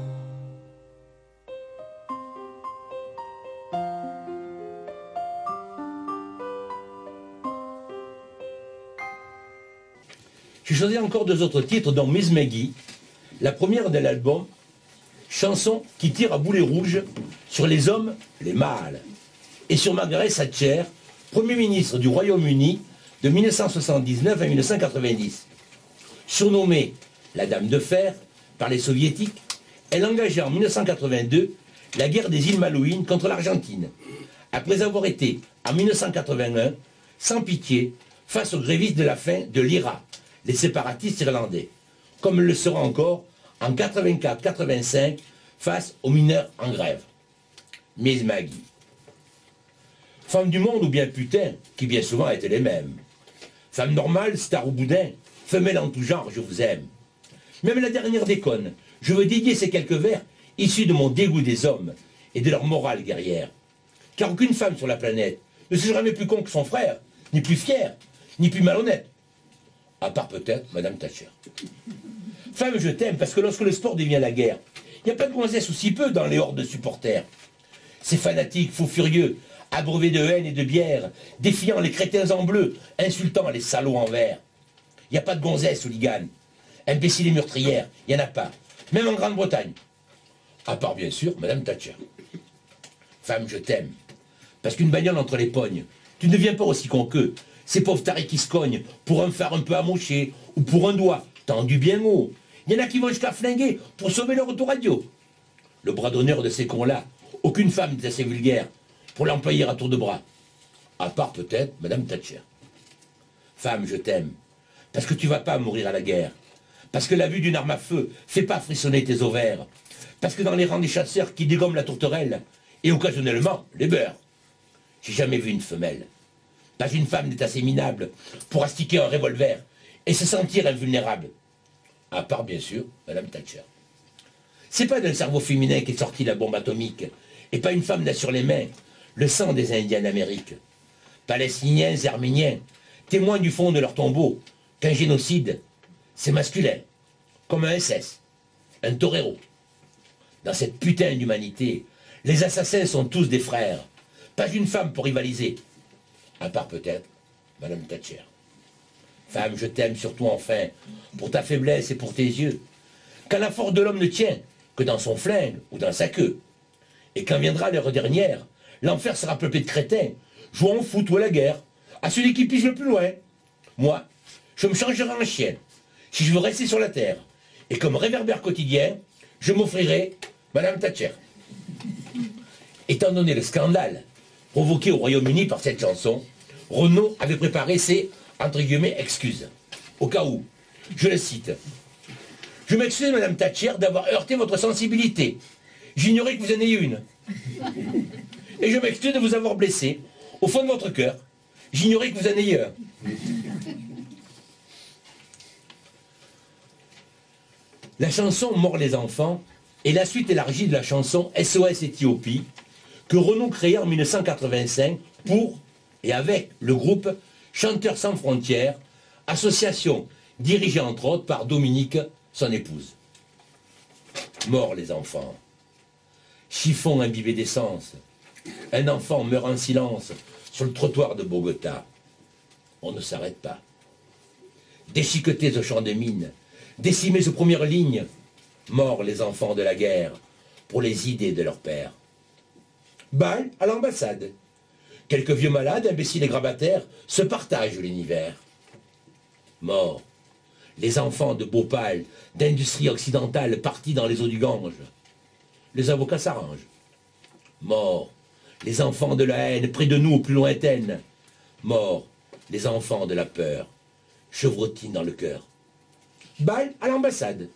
J'ai choisi encore 2 autres titres, dont Miss Maggie, la première de l'album, chanson qui tire à boulet rouge sur les hommes, les mâles, et sur Margaret Thatcher, Premier ministre du Royaume-Uni de 1979 à 1990. Surnommée la Dame de Fer par les Soviétiques, elle engageait en 1982 la guerre des îles Malouines contre l'Argentine, après avoir été, en 1981, sans pitié, face aux grévistes de la faim de l'IRA, les séparatistes irlandais, comme elle le sera encore en 84-85 face aux mineurs en grève. Miss Maggie. Femme du monde ou bien putain, qui bien souvent étaient les mêmes. Femme normale, star ou boudin, femelle en tout genre, je vous aime. Même la dernière déconne, je veux dédier ces quelques vers issus de mon dégoût des hommes et de leur morale guerrière. Car aucune femme sur la planète ne sera jamais plus con que son frère, ni plus fière, ni plus malhonnête. À part peut-être Madame Thatcher. Femme, je t'aime, parce que lorsque le sport devient la guerre, il n'y a pas de gonzesse ou si peu dans les hordes de supporters. Ces fanatiques, fous furieux, abreuvés de haine et de bière, défiant les crétins en bleu, insultant les salauds en vert. Il n'y a pas de gonzesse, hooligans, imbéciles et meurtrières, il n'y en a pas, même en Grande-Bretagne. À part bien sûr Madame Thatcher. Femme, je t'aime, parce qu'une bagnole entre les pognes, tu ne deviens pas aussi con qu'eux. Ces pauvres tarés qui se cognent pour un phare un peu amoché, ou pour un doigt tendu bien haut. Il y en a qui vont jusqu'à flinguer pour sauver leur autoradio. Le bras d'honneur de ces cons-là, aucune femme n'est assez vulgaire pour l'employer à tour de bras. À part peut-être Madame Thatcher. Femme, je t'aime, parce que tu vas pas mourir à la guerre. Parce que la vue d'une arme à feu fait pas frissonner tes ovaires. Parce que dans les rangs des chasseurs qui dégomment la tourterelle, et occasionnellement les beurs, j'ai jamais vu une femelle. Pas une femme n'est assez minable pour astiquer un revolver et se sentir invulnérable. À part, bien sûr, Madame Thatcher. C'est pas d'un cerveau féminin qu'est sortie la bombe atomique, et pas une femme n'a sur les mains le sang des Indiens d'Amérique. Palestiniens, Arméniens, témoins du fond de leur tombeau qu'un génocide, c'est masculin, comme un SS, un torero. Dans cette putain d'humanité, les assassins sont tous des frères, pas une femme pour rivaliser. À part peut-être Madame Thatcher. Femme, je t'aime surtout enfin, pour ta faiblesse et pour tes yeux. Quand la force de l'homme ne tient que dans son flingue ou dans sa queue, et quand viendra l'heure dernière, l'enfer sera peuplé de crétins, jouant au foot ou à la guerre, à celui qui pige le plus loin. Moi, je me changerai en chien, si je veux rester sur la terre, et comme réverbère quotidien, je m'offrirai Madame Thatcher. Étant donné le scandale provoqué au Royaume-Uni par cette chanson, Renaud avait préparé ses, entre guillemets, excuses. Au cas où, je le cite. « Je m'excuse, Madame Thatcher, d'avoir heurté votre sensibilité. J'ignorais que vous en ayez une. Et je m'excuse de vous avoir blessé, au fond de votre cœur. J'ignorais que vous en ayez un. » La chanson « Mort les enfants » est la suite élargie de la chanson « SOS Éthiopie » que Renaud créa en 1985 pour et avec le groupe Chanteurs sans frontières, association dirigée entre autres par Dominique, son épouse. Mort les enfants. Chiffon imbibé d'essence. Un enfant meurt en silence sur le trottoir de Bogota. On ne s'arrête pas. Déchiquetés au champ de mines, décimés aux premières lignes, morts les enfants de la guerre pour les idées de leur père. Bal à l'ambassade. Quelques vieux malades, imbéciles et grabataires, se partagent l'univers. Morts, les enfants de Bhopal, d'industrie occidentale partis dans les eaux du Gange. Les avocats s'arrangent. Morts, les enfants de la haine, près de nous, plus lointaine. Morts, les enfants de la peur, chevrotines dans le cœur. Bal à l'ambassade.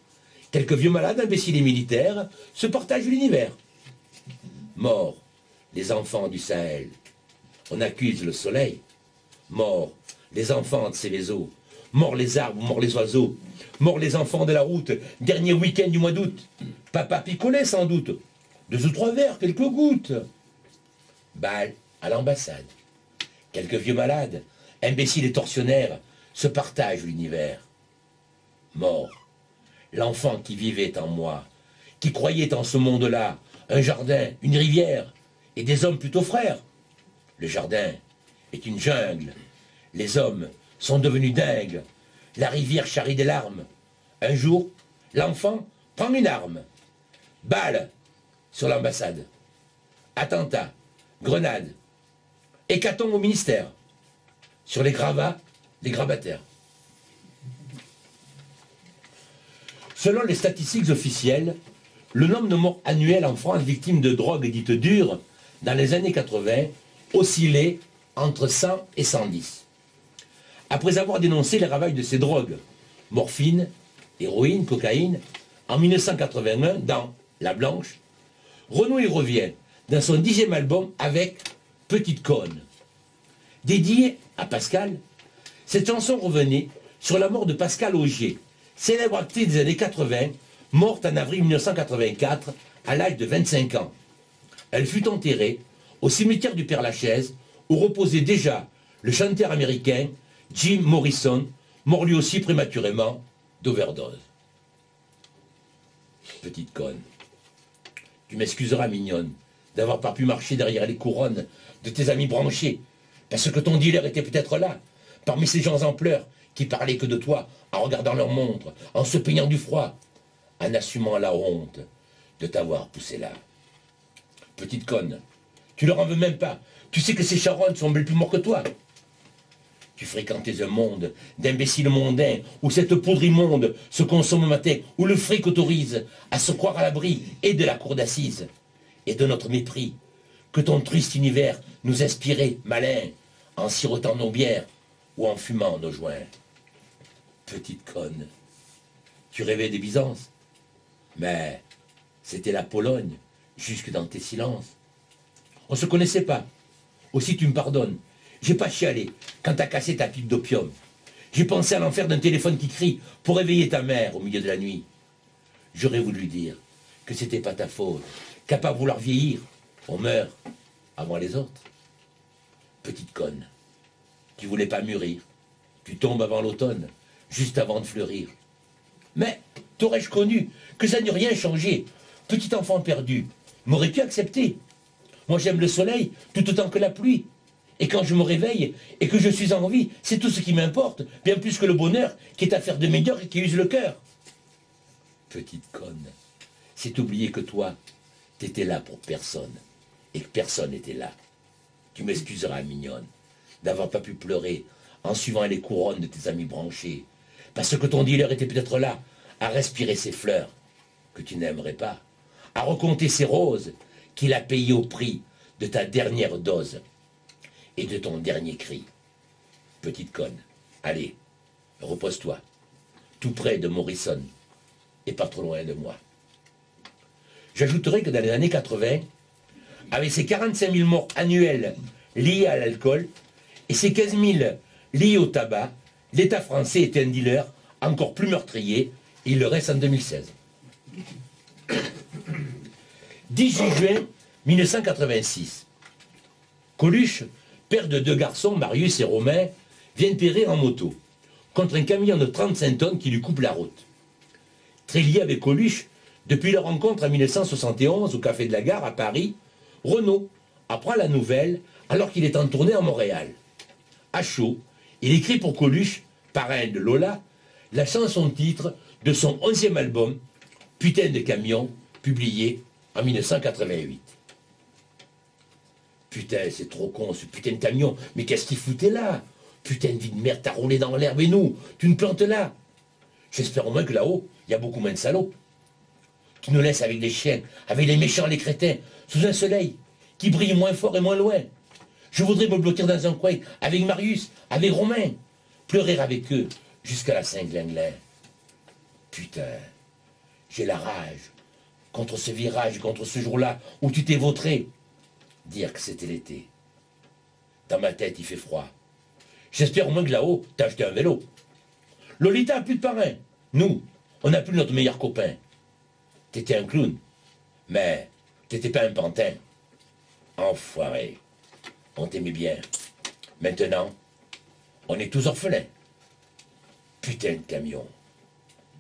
Quelques vieux malades, imbéciles et militaires, se partagent l'univers. Morts, les enfants du Sahel. On accuse le soleil. Morts, les enfants de Céveso. Morts les arbres, morts les oiseaux. Morts les enfants de la route. Dernier week-end du mois d'août. Papa picolait sans doute. 2 ou 3 verres, quelques gouttes. Bal à l'ambassade. Quelques vieux malades, imbéciles et tortionnaires, se partagent l'univers. Mort, l'enfant qui vivait en moi, qui croyait en ce monde-là, un jardin, une rivière, et des hommes plutôt frères. Le jardin est une jungle. Les hommes sont devenus dingues. La rivière charrie des larmes. Un jour, l'enfant prend une arme. Balle sur l'ambassade. Attentat, grenade. Hécatombe au ministère. Sur les gravats, les grabataires. Selon les statistiques officielles, le nombre de morts annuels en France victimes de drogues dites dures dans les années 80 oscillait entre 100 et 110. Après avoir dénoncé les ravages de ces drogues, morphine, héroïne, cocaïne, en 1981 dans La Blanche, Renaud y revient dans son 10e album avec Petite Conne. Dédiée à Pascal, cette chanson revenait sur la mort de Pascal Augier, célèbre actrice des années 80, morte en avril 1984 à l'âge de 25 ans. Elle fut enterrée au cimetière du Père-Lachaise où reposait déjà le chanteur américain Jim Morrison, mort lui aussi prématurément d'overdose. Petite conne, tu m'excuseras mignonne d'avoir pas pu marcher derrière les couronnes de tes amis branchés, parce que ton dealer était peut-être là, parmi ces gens en pleurs qui parlaient que de toi, en regardant leur montre, en se peignant du froid, en assumant la honte de t'avoir poussé là. Petite conne, tu leur en veux même pas. Tu sais que ces charognes sont bien plus morts que toi. Tu fréquentais un monde d'imbéciles mondains où cette poudre immonde se consomme au matin, où le fric autorise à se croire à l'abri et de la cour d'assises et de notre mépris, que ton triste univers nous inspirait, malin, en sirotant nos bières ou en fumant nos joints. Petite conne, tu rêvais des Byzances, mais c'était la Pologne, jusque dans tes silences. On se connaissait pas, aussi tu me pardonnes. J'ai pas chialé quand t'as cassé ta pipe d'opium. J'ai pensé à l'enfer d'un téléphone qui crie pour réveiller ta mère au milieu de la nuit. J'aurais voulu lui dire que c'était pas ta faute, qu'à pas vouloir vieillir, on meurt avant les autres. Petite conne, tu voulais pas mûrir, tu tombes avant l'automne, juste avant de fleurir. Mais t'aurais-je connu que ça n'eût rien changé, petit enfant perdu, m'aurais-tu accepté? Moi j'aime le soleil tout autant que la pluie. Et quand je me réveille et que je suis en vie, c'est tout ce qui m'importe, bien plus que le bonheur qui est affaire de médiocre et qui use le cœur. Petite conne, c'est oublier que toi, t'étais là pour personne et que personne n'était là. Tu m'excuseras, mignonne, d'avoir pas pu pleurer en suivant les couronnes de tes amis branchés, parce que ton dealer était peut-être là à respirer ses fleurs que tu n'aimerais pas, à recompter ses roses qu'il a payées au prix de ta dernière dose et de ton dernier cri. Petite conne, allez, repose-toi, tout près de Morrison et pas trop loin de moi. J'ajouterai que dans les années 80, avec ses 45 000 morts annuels liés à l'alcool et ses 15 000 liés au tabac, l'État français était un dealer encore plus meurtrier, et il le reste en 2016. 18 juin 1986. Coluche, père de 2 garçons, Marius et Romain, vient périr en moto, contre un camion de 35 tonnes qui lui coupe la route. Très lié avec Coluche, depuis leur rencontre en 1971 au Café de la Gare à Paris, Renaud apprend la nouvelle alors qu'il est en tournée à Montréal. À chaud, il écrit pour Coluche, parrain de Lola, la chanson-titre de son 11e album, Putain de camion, publié en 1988. Putain, c'est trop con ce putain de camion, mais qu'est-ce qu'il foutait là? Putain de vie de merde, t'as roulé dans l'herbe et nous, tu nous plantes là. J'espère au moins que là-haut, il y a beaucoup moins de salauds. Tu nous laisses avec les chiens, avec les méchants, les crétins, sous un soleil qui brille moins fort et moins loin. Je voudrais me blottir dans un coin avec Marius, avec Romain, pleurer avec eux jusqu'à la Saint-Glinglin. Putain, j'ai la rage contre ce virage, contre ce jour-là où tu t'es vautré. Dire que c'était l'été. Dans ma tête, il fait froid. J'espère au moins que là-haut, t'as acheté un vélo. Lolita a plus de parrain. Nous, on n'a plus notre meilleur copain. T'étais un clown, mais t'étais pas un pantin. Enfoiré. On t'aimait bien. Maintenant, on est tous orphelins. Putain de camion.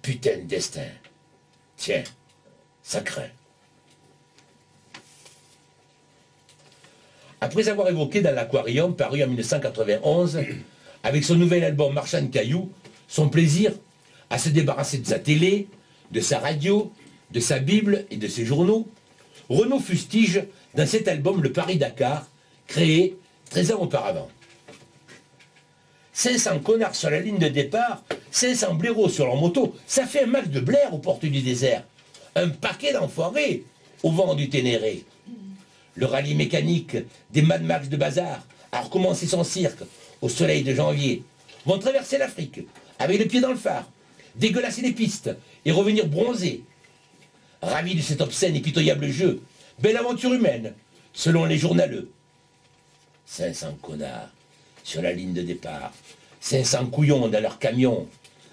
Putain de destin. Tiens, ça craint. Après avoir évoqué dans l'Aquarium, paru en 1991, avec son nouvel album Marchand de Cailloux, son plaisir à se débarrasser de sa télé, de sa radio, de sa Bible et de ses journaux, Renaud fustige dans cet album le Paris-Dakar, créé 13 ans auparavant. 500 connards sur la ligne de départ, 500 blaireaux sur leur moto, ça fait un max de blaire aux portes du désert. Un paquet d'enfoirés au vent du Ténéré. Le rallye mécanique des Mad Max de Bazar a recommencé son cirque au soleil de janvier. Vont traverser l'Afrique avec le pied dans le phare, dégueulasser les pistes et revenir bronzés. Ravis de cet obscène et pitoyable jeu, belle aventure humaine, selon les journaleux. 500 connards sur la ligne de départ, 500 couillons dans leur camion,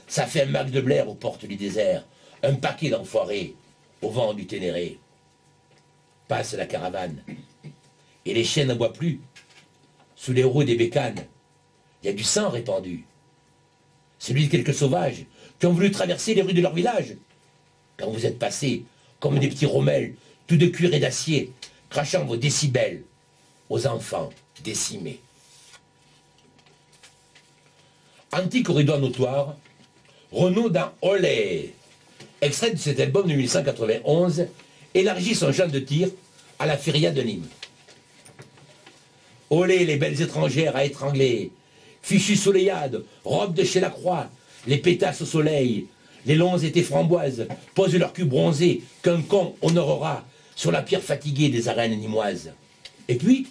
ça fait un max de blaire aux portes du désert, un paquet d'enfoirés au vent du Ténéré. Passe la caravane, et les chiens ne boivent plus. Sous les roues des bécanes, il y a du sang répandu. Celui de quelques sauvages qui ont voulu traverser les rues de leur village. Quand vous êtes passés comme des petits rommels, tout de cuir et d'acier, crachant vos décibels aux enfants décimés. Anti-corridor notoire, Renaud dans Olé, extrait de cet album de 1991, élargit son champ de tir à la feria de Nîmes. Olé les belles étrangères à étrangler, fichues soleillades, robes de chez Lacroix, les pétasses au soleil, les longs étés framboises posent leur cul bronzé qu'un con honorera sur la pierre fatiguée des arènes nîmoises. Et puis,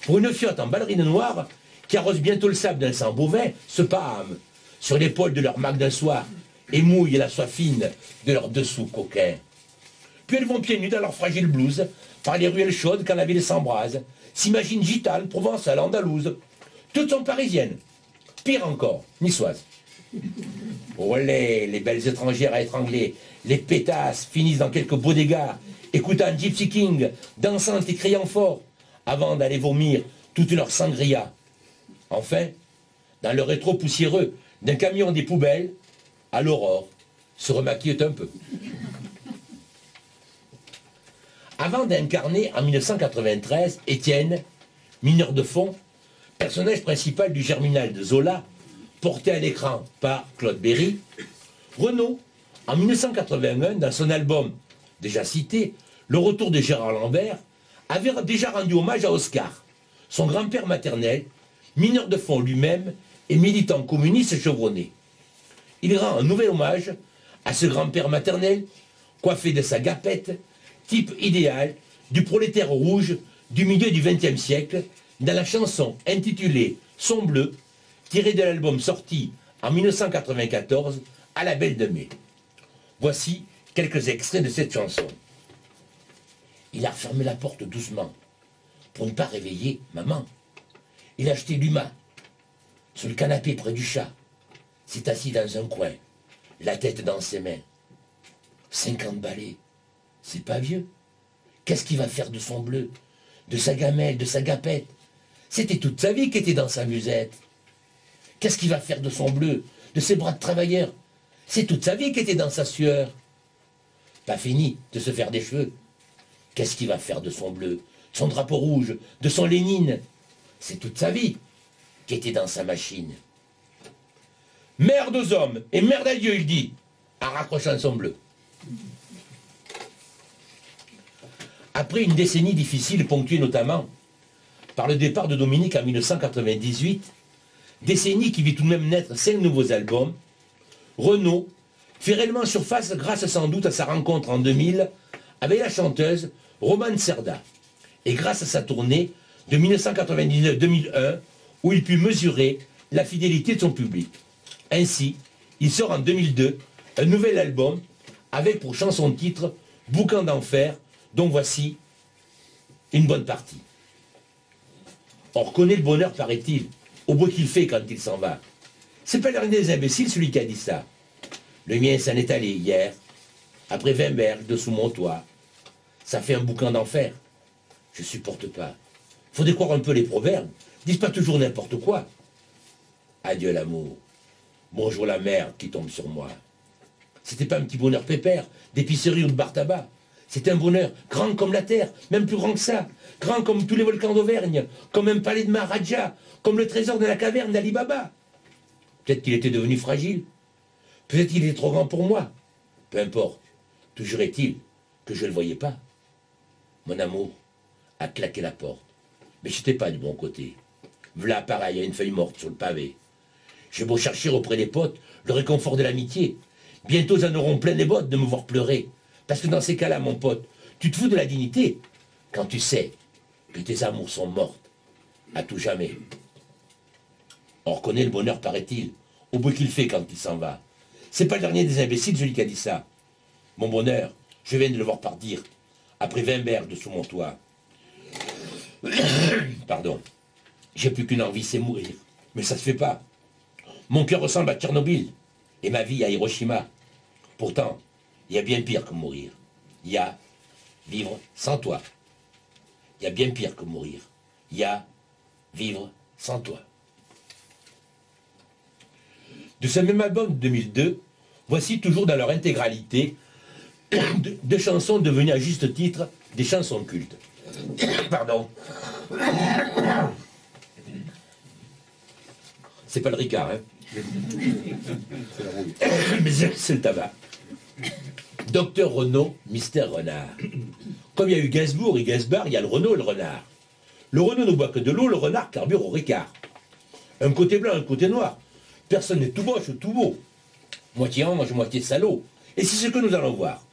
pour une fiotte en ballerine noire qui arrose bientôt le sable d'un sang bovin, se pâment sur l'épaule de leur mac d'un soir et mouillent la soie fine de leurs dessous coquins. Puis elles vont pieds nus dans leur fragile blouse, par les ruelles chaudes quand la ville s'embrase, s'imaginent gitanes, provençales, andalouses. Toutes sont parisiennes. Pire encore, niçoises. Olé, les belles étrangères à étrangler, les pétasses finissent dans quelques bodegas, écoutant Gypsy King, dansant et criant fort, avant d'aller vomir toute leur sangria. Enfin, dans le rétro poussiéreux d'un camion des poubelles, à l'aurore, se remaquillent un peu. Avant d'incarner en 1993 Étienne, mineur de fond, personnage principal du Germinal de Zola, porté à l'écran par Claude Berry, Renaud, en 1981, dans son album déjà cité, Le retour de Gérard Lambert, avait déjà rendu hommage à Oscar, son grand-père maternel, mineur de fond lui-même et militant communiste chevronné. Il rend un nouvel hommage à ce grand-père maternel, coiffé de sa gapette, type idéal du prolétaire rouge du milieu du XXe siècle, dans la chanson intitulée Son bleu, tirée de l'album sorti en 1994 à la Belle de Mai. Voici quelques extraits de cette chanson. Il a refermé la porte doucement, pour ne pas réveiller maman. Il a acheté l'humain, sur le canapé près du chat, s'est assis dans un coin, la tête dans ses mains. 50 balais, c'est pas vieux. Qu'est-ce qu'il va faire de son bleu, de sa gamelle, de sa gapette? C'était toute sa vie qui était dans sa musette. Qu'est-ce qu'il va faire de son bleu, de ses bras de travailleur? C'est toute sa vie qui était dans sa sueur. Pas fini de se faire des cheveux. Qu'est-ce qu'il va faire de son bleu, de son drapeau rouge, de son Lénine? C'est toute sa vie qui était dans sa machine. Merde aux hommes et merde à Dieu, il dit, en raccrochant son bleu. Après une décennie difficile ponctuée notamment par le départ de Dominique en 1998, décennie qui vit tout de même naître 5 nouveaux albums, Renaud fait réellement surface grâce sans doute à sa rencontre en 2000 avec la chanteuse Romane Cerda et grâce à sa tournée de 1999-2001 où il put mesurer la fidélité de son public. Ainsi, il sort en 2002 un nouvel album avec pour chanson-titre Boucan d'enfer, dont voici une bonne partie. On reconnaît le bonheur, paraît-il, au bruit qu'il fait quand il s'en va. C'est pas l'un des imbéciles, celui qui a dit ça. Le mien s'en est allé hier, après 20 berges de sous mon toit. Ça fait un boucan d'enfer. Je supporte pas. Faudrait croire un peu les proverbes. Disent pas toujours n'importe quoi. Adieu l'amour. Bonjour la mer qui tombe sur moi. C'était pas un petit bonheur pépère, d'épicerie ou de bar tabac. C'était un bonheur grand comme la terre, même plus grand que ça. Grand comme tous les volcans d'Auvergne, comme un palais de Maharaja, comme le trésor de la caverne d'Ali Baba. Peut-être qu'il était devenu fragile. Peut-être qu'il était trop grand pour moi. Peu importe. Toujours est-il que je ne le voyais pas. Mon amour a claqué la porte. Mais j'étais pas du bon côté. V'là pareil à une feuille morte sur le pavé. J'ai beau chercher auprès des potes le réconfort de l'amitié. Bientôt ils en auront plein les bottes de me voir pleurer. Parce que dans ces cas-là, mon pote, tu te fous de la dignité quand tu sais que tes amours sont mortes à tout jamais. On reconnaît le bonheur, paraît-il, au bruit qu'il fait quand il s'en va. C'est pas le dernier des imbéciles, celui qui a dit ça. Mon bonheur, je viens de le voir partir, après 20 berges de sous mon toit. Pardon. J'ai plus qu'une envie, c'est mourir. Mais ça se fait pas. Mon cœur ressemble à Tchernobyl, et ma vie à Hiroshima. Pourtant, il y a bien pire que mourir. Il y a vivre sans toi. Il y a bien pire que mourir. Il y a vivre sans toi. De ce même album de 2002, voici toujours dans leur intégralité deux chansons devenues à juste titre des chansons cultes. Pardon. C'est pas le Ricard, hein. Mais c'est le tabac. Docteur Renaud, Mystère Renard. Comme il y a eu Gainsbourg et Gainsbar, il y a le Renaud et le renard. Le Renaud ne boit que de l'eau, le renard carbure au Ricard. Un côté blanc, un côté noir. Personne n'est tout moche ou tout beau. Moitié ange, moitié salaud. Et c'est ce que nous allons voir.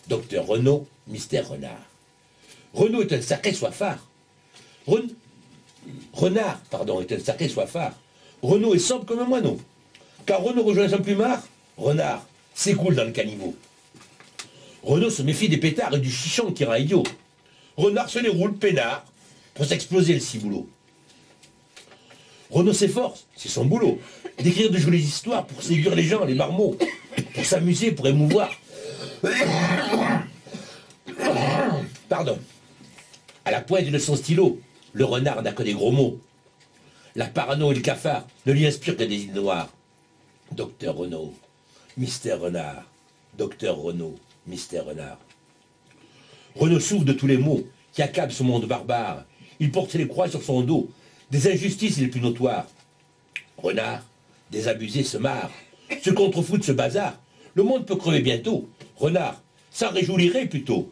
Docteur Renaud, Mystère Renard. Renaud est un sacré soifard. Renard, est un sacré soifard. Renaud est sobre comme un moineau. Car Renaud rejoint son plumard, renard s'écoule dans le caniveau. Renaud se méfie des pétards et du chichon qui rend idiot. Renard se déroule peinard pour s'exploser le ciboulot. Renaud s'efforce, c'est son boulot, d'écrire de jolies histoires pour séduire les gens, les marmots, pour s'amuser, pour émouvoir. Pardon. À la pointe de son stylo, le renard n'a que des gros mots. La parano et le cafard ne lui inspirent que des idées noires. Docteur Renaud, Mystère Renard. Docteur Renaud, Mystère Renard. Renaud souffre de tous les maux qui accablent ce monde barbare. Il porte les croix sur son dos, des injustices les plus notoires. Renard, désabusé se marre, se contrefout de ce bazar. Le monde peut crever bientôt. Renard, ça réjouirait plutôt.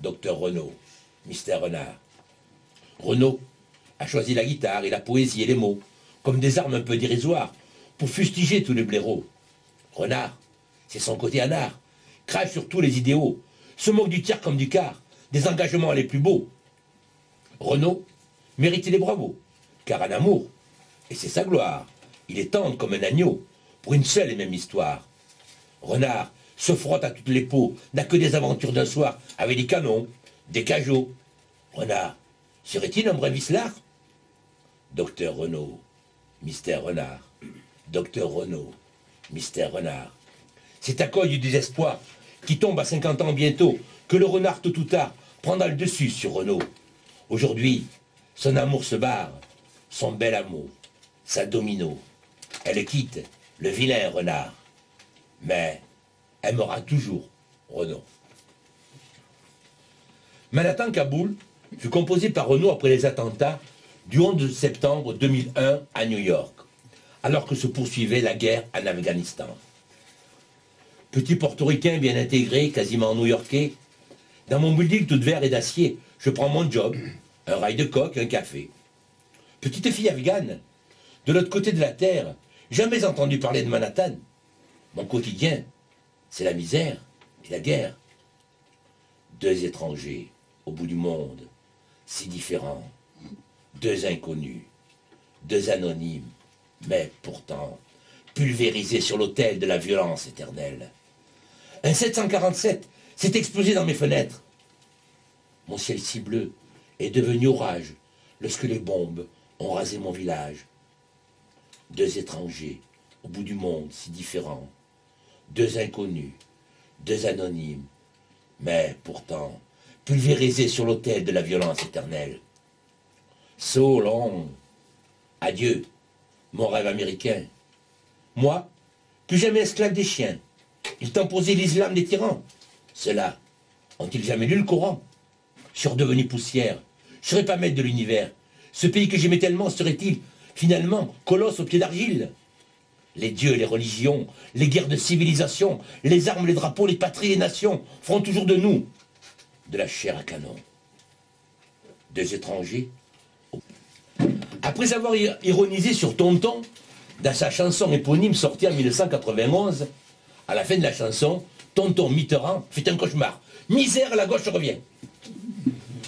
Docteur Renaud, mystère Renard. Renaud a choisi la guitare et la poésie et les mots comme des armes un peu dérisoires pour fustiger tous les blaireaux. Renard, c'est son côté anard, crache sur tous les idéaux, se moque du tiers comme du quart, des engagements les plus beaux. Renaud méritait les bravos, car un amour, et c'est sa gloire, il est tendre comme un agneau, pour une seule et même histoire. Renard se frotte à toutes les peaux, n'a que des aventures d'un soir, avec des canons, des cajots. Renard, serait-il un vrai vicelard? Docteur Renaud, mystère Renard. Docteur Renaud, mystère Renard. C'est à cause du désespoir, qui tombe à 50 ans bientôt, que le renard tôt ou tard prendra le dessus sur Renaud. Aujourd'hui, son amour se barre, son bel amour, sa domino. Elle quitte le vilain renard, mais aimera toujours Renaud. Manhattan-Kaboul fut composé par Renaud après les attentats du 11 septembre 2001 à New York, alors que se poursuivait la guerre en Afghanistan. Petit portoricain bien intégré, quasiment new-yorkais, dans mon building tout de verre et d'acier, je prends mon job, un rail de coke, un café. Petite fille afghane, de l'autre côté de la terre, jamais entendu parler de Manhattan. Mon quotidien, c'est la misère et la guerre. Deux étrangers au bout du monde, si différents. Deux inconnus, deux anonymes, mais pourtant pulvérisés sur l'autel de la violence éternelle. Un 747 s'est explosé dans mes fenêtres. Mon ciel si bleu est devenu orage lorsque les bombes ont rasé mon village. Deux étrangers au bout du monde si différents. Deux inconnus, deux anonymes, mais pourtant pulvérisés sur l'autel de la violence éternelle. So long. Adieu, mon rêve américain. Moi, plus jamais esclave des chiens. Ils t'ont posé l'islam des tyrans. Ceux-là ont-ils jamais lu le Coran? Je suis redevenu poussière. Je ne serais pas maître de l'univers. Ce pays que j'aimais tellement serait-il, finalement, colosse aux pieds d'argile? Les dieux, les religions, les guerres de civilisation, les armes, les drapeaux, les patries, les nations feront toujours de nous de la chair à canon. Deux étrangers. Après avoir ironisé sur Tonton, dans sa chanson éponyme sortie en 1991, à la fin de la chanson, Tonton Mitterrand fait un cauchemar. Misère, la gauche revient.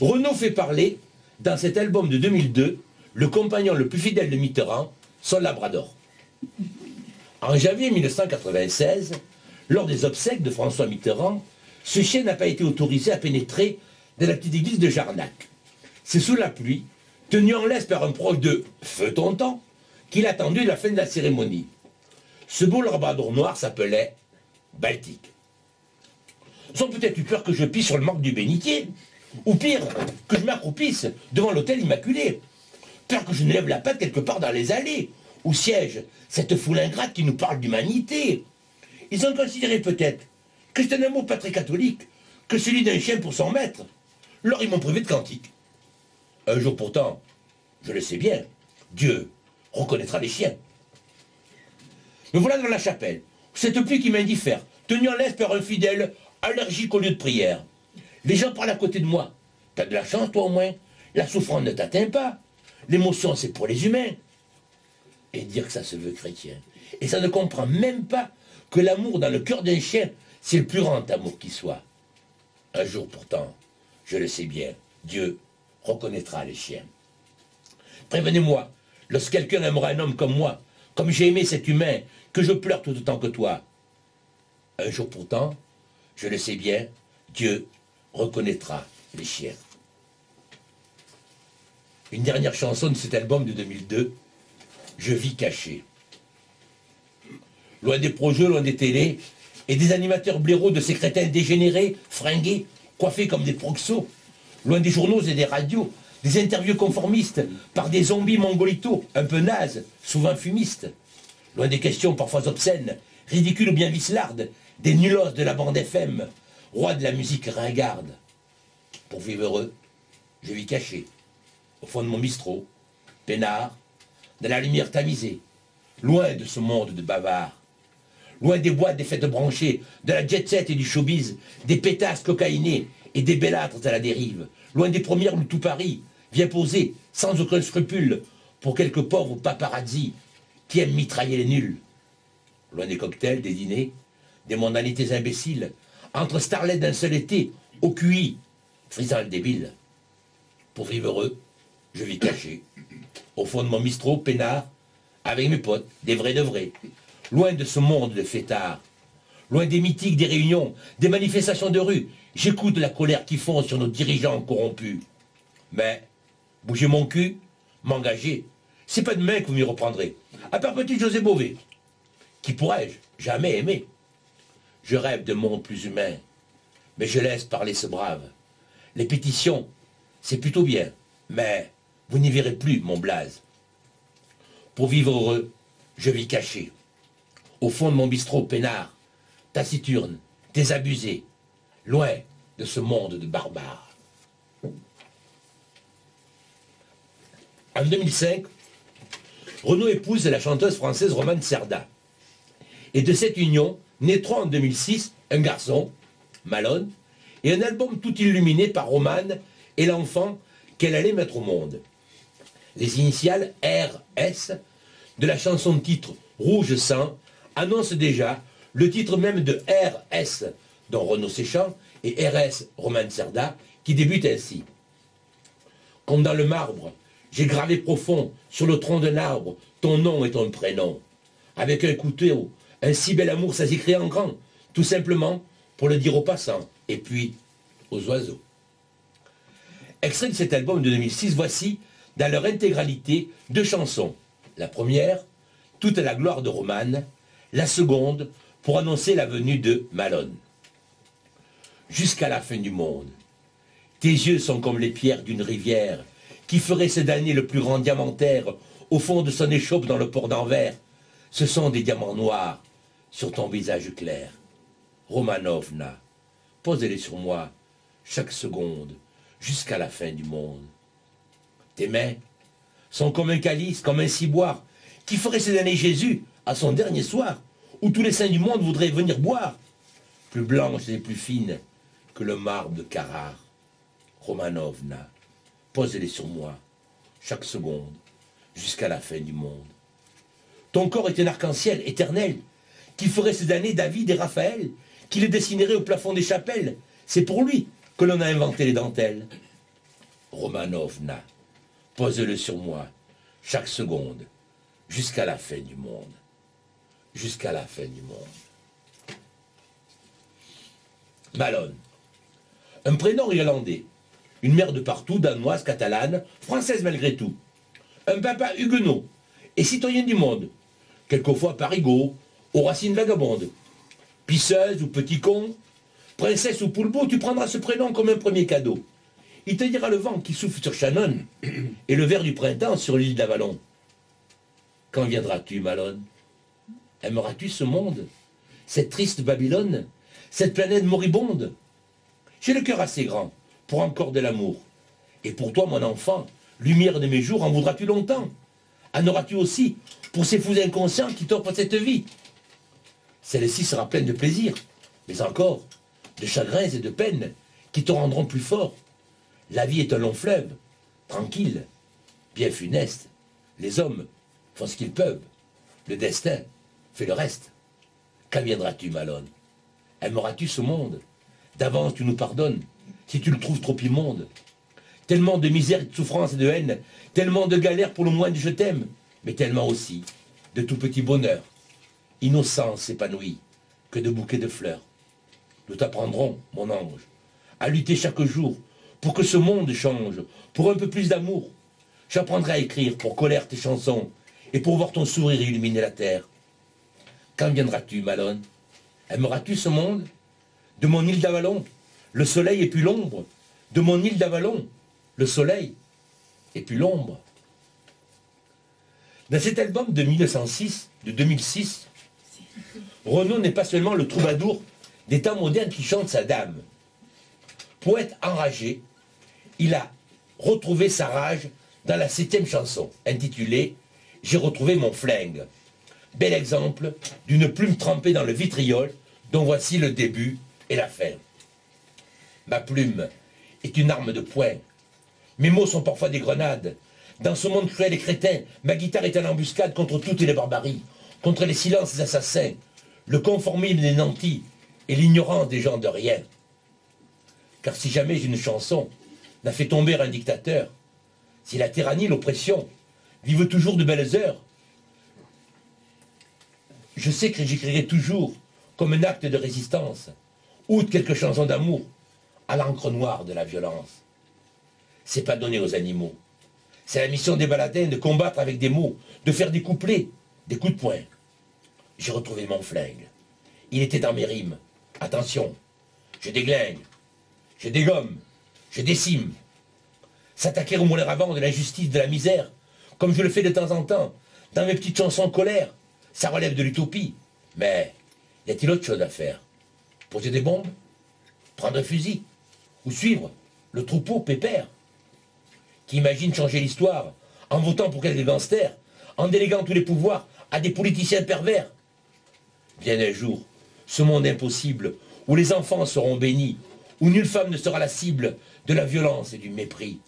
Renaud fait parler, dans cet album de 2002, le compagnon le plus fidèle de Mitterrand, son labrador. En janvier 1996, lors des obsèques de François Mitterrand, ce chien n'a pas été autorisé à pénétrer dans la petite église de Jarnac. C'est sous la pluie, tenu en laisse par un proche de Feu Tonton, qu'il a attendu la fin de la cérémonie. Ce beau labrador noir s'appelait Baltique. Ils ont peut-être eu peur que je pisse sur le marque du bénitier, ou pire, que je m'accroupisse devant l'autel immaculé. Peur que je ne lève la patte quelque part dans les allées, où siège cette foule ingrate qui nous parle d'humanité. Ils ont considéré peut-être que c'est un amour pas très catholique, que celui d'un chien pour son maître. Alors ils m'ont privé de cantique. Un jour pourtant, je le sais bien, Dieu reconnaîtra les chiens. Me voilà dans la chapelle, cette pluie qui m'indiffère, tenue en laisse par un fidèle allergique au lieu de prière. Les gens parlent à côté de moi. T'as de la chance, toi au moins. La souffrance ne t'atteint pas. L'émotion, c'est pour les humains. Et dire que ça se veut chrétien. Et ça ne comprend même pas que l'amour dans le cœur d'un chien, c'est le plus grand amour qui soit. Un jour pourtant, je le sais bien, Dieu reconnaîtra les chiens. Prévenez-moi, lorsque quelqu'un aimera un homme comme moi, comme j'ai aimé cet humain, que je pleure tout autant que toi. Un jour pourtant, je le sais bien, Dieu reconnaîtra les chiens. Une dernière chanson de cet album de 2002, Je vis caché. Loin des projets, loin des télés, et des animateurs blaireaux de ces crétins dégénérés, fringués, coiffés comme des proxos, loin des journaux et des radios, des interviews conformistes par des zombies mongolitos, un peu nazes, souvent fumistes, loin des questions parfois obscènes, ridicules ou bien vicelardes, des nulos de la bande FM, rois de la musique ringarde. Pour vivre heureux, je vis caché, au fond de mon bistrot, peinard, dans la lumière tamisée, loin de ce monde de bavards, loin des boîtes, des fêtes branchées, de la jet-set et du showbiz, des pétasses cocaïnés et des bellâtres à la dérive, loin des premières où tout Paris vient poser, sans aucun scrupule, pour quelques pauvres paparazzi qui aiment mitrailler les nuls. Loin des cocktails, des dîners, des mondanités imbéciles, entre starlets d'un seul été, au QI, frisant le débile. Pour vivre heureux, je vis caché, au fond de mon bistrot, peinard, avec mes potes, des vrais de vrais, loin de ce monde de fêtards, loin des mythiques, des réunions, des manifestations de rue, j'écoute la colère qui fond sur nos dirigeants corrompus. Mais, bouger mon cul, m'engager, c'est pas demain que vous m'y reprendrez, à part petit José Bové. Qui pourrais-je jamais aimer? Je rêve de monde plus humain, mais je laisse parler ce brave. Les pétitions, c'est plutôt bien, mais vous n'y verrez plus mon blaze. Pour vivre heureux, je vis caché. Au fond de mon bistrot peinard, taciturne, désabusé, loin de ce monde de barbares. En 2005, Renaud épouse la chanteuse française Romane Cerda. Et de cette union naîtront en 2006 un garçon, Malone, et un album tout illuminé par Romane et l'enfant qu'elle allait mettre au monde. Les initiales RS de la chanson de titre Rouge Sang annoncent déjà le titre même de RS, dont Renaud Séchant, et RS Romane Cerda, qui débute ainsi. Comme dans le marbre, j'ai gravé profond sur le tronc d'un arbre ton nom et ton prénom. Avec un couteau, un si bel amour, ça s'écrit en grand, tout simplement pour le dire aux passants, et puis aux oiseaux. Extrait de cet album de 2006, voici, dans leur intégralité, 2 chansons. La première, toute à la gloire de Romane, la seconde, pour annoncer la venue de Malone. Jusqu'à la fin du monde, tes yeux sont comme les pierres d'une rivière, qui ferait se damner le plus grand diamantaire au fond de son échoppe dans le port d'Anvers. Ce sont des diamants noirs sur ton visage clair. Romanovna, posez-les sur moi chaque seconde jusqu'à la fin du monde. Tes mains sont comme un calice, comme un ciboire qui ferait se damner Jésus à son dernier soir où tous les saints du monde voudraient venir boire. Plus blanches et plus fines que le marbre de Carrare. Romanovna, posez-les sur moi chaque seconde jusqu'à la fin du monde. Ton corps est un arc-en-ciel éternel qui ferait se damner David et Raphaël, qui les dessinerait au plafond des chapelles. C'est pour lui que l'on a inventé les dentelles. Romanovna, pose-le sur moi chaque seconde jusqu'à la fin du monde. Jusqu'à la fin du monde. Malone, un prénom irlandais, une mère de partout, danoise, catalane, française malgré tout. Un papa huguenot et citoyen du monde, quelquefois parigot, aux racines vagabondes. Pisseuse ou petit con, princesse ou poulpeau, tu prendras ce prénom comme un premier cadeau. Il te dira le vent qui souffle sur Shannon et le vert du printemps sur l'île d'Avalon. Quand viendras-tu, Malone? Aimeras-tu ce monde, cette triste Babylone, cette planète moribonde? J'ai le cœur assez grand pour encore de l'amour. Et pour toi, mon enfant, lumière de mes jours, en voudras-tu longtemps? En auras-tu aussi pour ces fous inconscients qui t'offrent cette vie? Celle-ci sera pleine de plaisir, mais encore de chagrins et de peines qui te rendront plus fort. La vie est un long fleuve, tranquille, bien funeste. Les hommes font ce qu'ils peuvent. Le destin fait le reste. Quand viendras-tu, Malone? Aimeras-tu ce monde? D'avance, tu nous pardonnes si tu le trouves trop immonde. Tellement de misère, de souffrance et de haine, tellement de galères pour le moins de je t'aime, mais tellement aussi de tout petit bonheur, innocence épanouie, que de bouquets de fleurs. Nous t'apprendrons, mon ange, à lutter chaque jour pour que ce monde change, pour un peu plus d'amour. J'apprendrai à écrire pour colère tes chansons et pour voir ton sourire illuminer la terre. Quand viendras-tu, Malone? Aimeras-tu ce monde? De mon île d'Avalon, le soleil et puis l'ombre. De mon île d'Avalon, le soleil et puis l'ombre. Dans cet album de 2006, Renaud n'est pas seulement le troubadour des temps modernes qui chante sa dame. Poète enragé, il a retrouvé sa rage dans la 7e chanson, intitulée « J'ai retrouvé mon flingue ». Bel exemple d'une plume trempée dans le vitriol dont voici le début et la fin. Ma plume est une arme de poing. Mes mots sont parfois des grenades. Dans ce monde cruel et crétin, ma guitare est une embuscade contre toutes les barbaries, contre les silences des assassins, le conformisme des nantis et l'ignorance des gens de rien. Car si jamais une chanson n'a fait tomber un dictateur, si la tyrannie, l'oppression vivent toujours de belles heures, je sais que j'écrirai toujours comme un acte de résistance, outre quelques chansons d'amour, à l'encre noire de la violence. C'est pas donné aux animaux. C'est la mission des baladins de combattre avec des mots, de faire des couplets, des coups de poing. J'ai retrouvé mon flingue. Il était dans mes rimes. Attention, je déglingue, je dégomme, je décime. S'attaquer au moulin à vent de l'injustice, de la misère, comme je le fais de temps en temps, dans mes petites chansons colère, ça relève de l'utopie. Mais y a-t-il autre chose à faire? Poser des bombes? Prendre un fusil? Ou suivre le troupeau pépère? Qui imagine changer l'histoire en votant pour quelques gangsters, en déléguant tous les pouvoirs à des politiciens pervers? Bien un jour, ce monde impossible, où les enfants seront bénis, où nulle femme ne sera la cible de la violence et du mépris,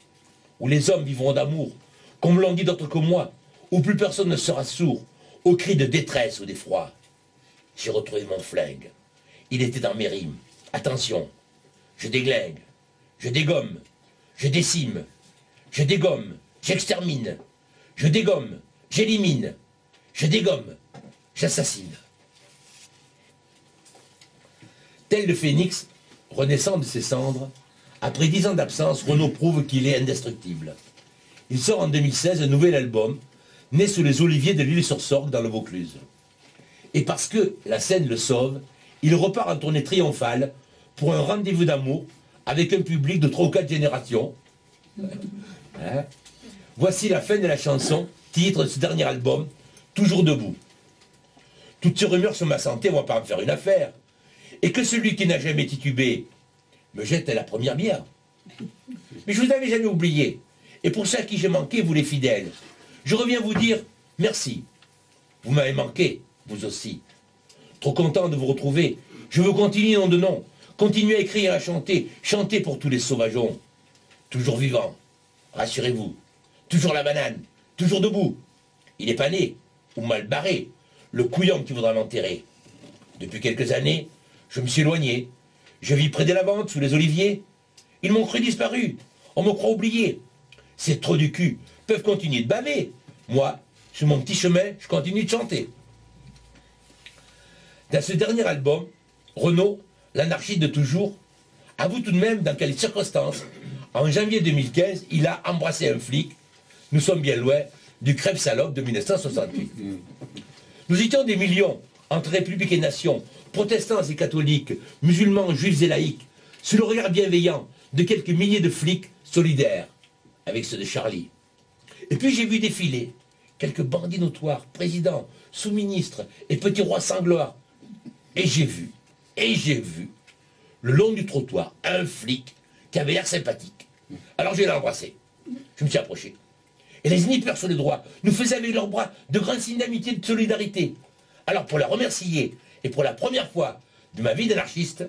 où les hommes vivront d'amour, comme l'ont dit d'autres que moi, où plus personne ne sera sourd aux cris de détresse ou d'effroi. J'ai retrouvé mon flingue. Il était dans mes rimes. Attention, je déglingue, je dégomme, je décime, je dégomme, j'extermine, je dégomme, j'élimine, je dégomme, j'assassine. Tel le phénix, renaissant de ses cendres, après 10 ans d'absence, Renaud prouve qu'il est indestructible. Il sort en 2016 un nouvel album, né sous les oliviers de l'Île-sur-Sorgue dans le Vaucluse. Et parce que la scène le sauve, il repart en tournée triomphale pour un rendez-vous d'amour avec un public de 3 ou 4 générations. Hein? Voici la fin de la chanson, titre de ce dernier album, Toujours debout. Toutes ces rumeurs sur ma santé vont pas en faire une affaire. Et que celui qui n'a jamais titubé me jette à la première bière. Mais je vous avais jamais oublié. Et pour ça à qui j'ai manqué, vous les fidèles, je reviens vous dire merci. Vous m'avez manqué, vous aussi. Trop content de vous retrouver. Je veux continuer nom de nom. Continuer à écrire et à chanter. Chanter pour tous les sauvageons. Toujours vivant. Rassurez-vous. Toujours la banane. Toujours debout. Il est pas né. Ou mal barré. Le couillon qui voudra l'enterrer. Depuis quelques années, je me suis éloigné. Je vis près des lavandes, sous les oliviers. Ils m'ont cru disparu. On me croit oublié. C'est trop du cul. Peuvent continuer de baver. Moi, sur mon petit chemin, je continue de chanter. Dans ce dernier album, Renaud, l'anarchiste de toujours, avoue tout de même dans quelles circonstances, en janvier 2015, il a embrassé un flic. Nous sommes bien loin du crève-salope de 1968. Nous étions des millions, entre République et Nation, protestants et catholiques, musulmans, juifs et laïcs, sous le regard bienveillant de quelques milliers de flics solidaires avec ceux de Charlie. Et puis j'ai vu défiler quelques bandits notoires, présidents, sous-ministres et petits rois sans gloire. Et j'ai vu, le long du trottoir, un flic qui avait l'air sympathique. Alors je l'ai embrassé. Je me suis approché. Et les snipers sur les droits nous faisaient avec leurs bras de grands signes d'amitié et de solidarité. Alors pour la remercier, et pour la première fois de ma vie d'anarchiste,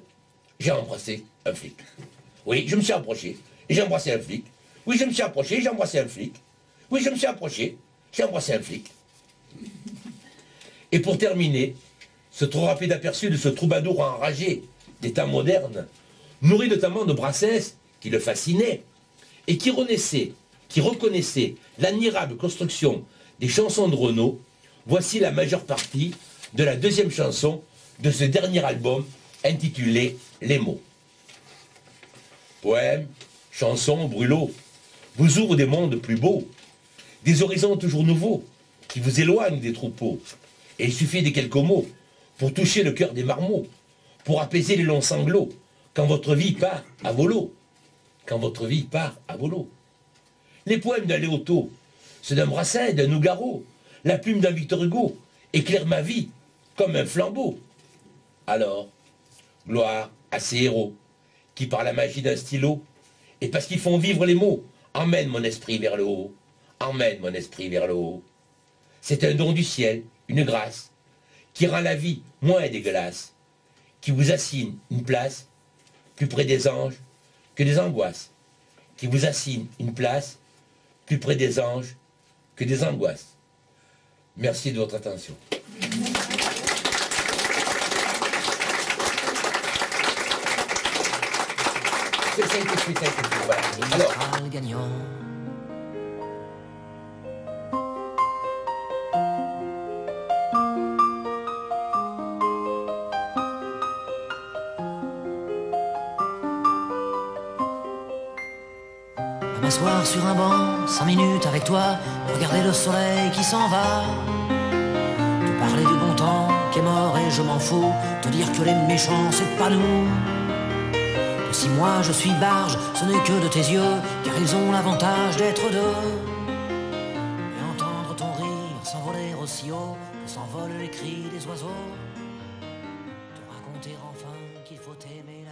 j'ai embrassé un flic. Oui, je me suis approché, et j'ai embrassé un flic. Oui, je me suis approché, j'ai embrassé un flic. Oui, je me suis approché, j'ai embrassé un flic. Et pour terminer, ce trop rapide aperçu de ce troubadour enragé des temps modernes, nourri notamment de Brassens, qui le fascinait, et qui reconnaissait l'admirable construction des chansons de Renaud, voici la majeure partie de la deuxième chanson de ce dernier album intitulé Les mots. Poèmes, chansons, brûlots, vous ouvrent des mondes plus beaux, des horizons toujours nouveaux, qui vous éloignent des troupeaux. Et il suffit de quelques mots pour toucher le cœur des marmots, pour apaiser les longs sanglots, quand votre vie part à volo. Quand votre vie part à volo. Les poèmes d'un Léoto, ceux d'un Brassens, d'un Nougaro, la plume d'un Victor Hugo, éclairent ma vie comme un flambeau. Alors, gloire à ces héros, qui par la magie d'un stylo, et parce qu'ils font vivre les mots, emmènent mon esprit vers le haut. emmène mon esprit vers le haut. C'est un don du ciel, une grâce, qui rend la vie moins dégueulasse, qui vous assigne une place plus près des anges que des angoisses, qui vous assigne une place plus près des anges que des angoisses. Merci de votre attention. Ça a été fait, voilà. Alors, sera le gagnant. À m'asseoir sur un banc, 5 minutes avec toi, regarder le soleil qui s'en va, te parler du bon temps qui est mort et je m'en fous, te dire que les méchants c'est pas nous. Si moi je suis barge, ce n'est que de tes yeux, car ils ont l'avantage d'être deux. Et entendre ton rire s'envoler aussi haut que s'envolent les cris des oiseaux. Te raconter enfin qu'il faut aimer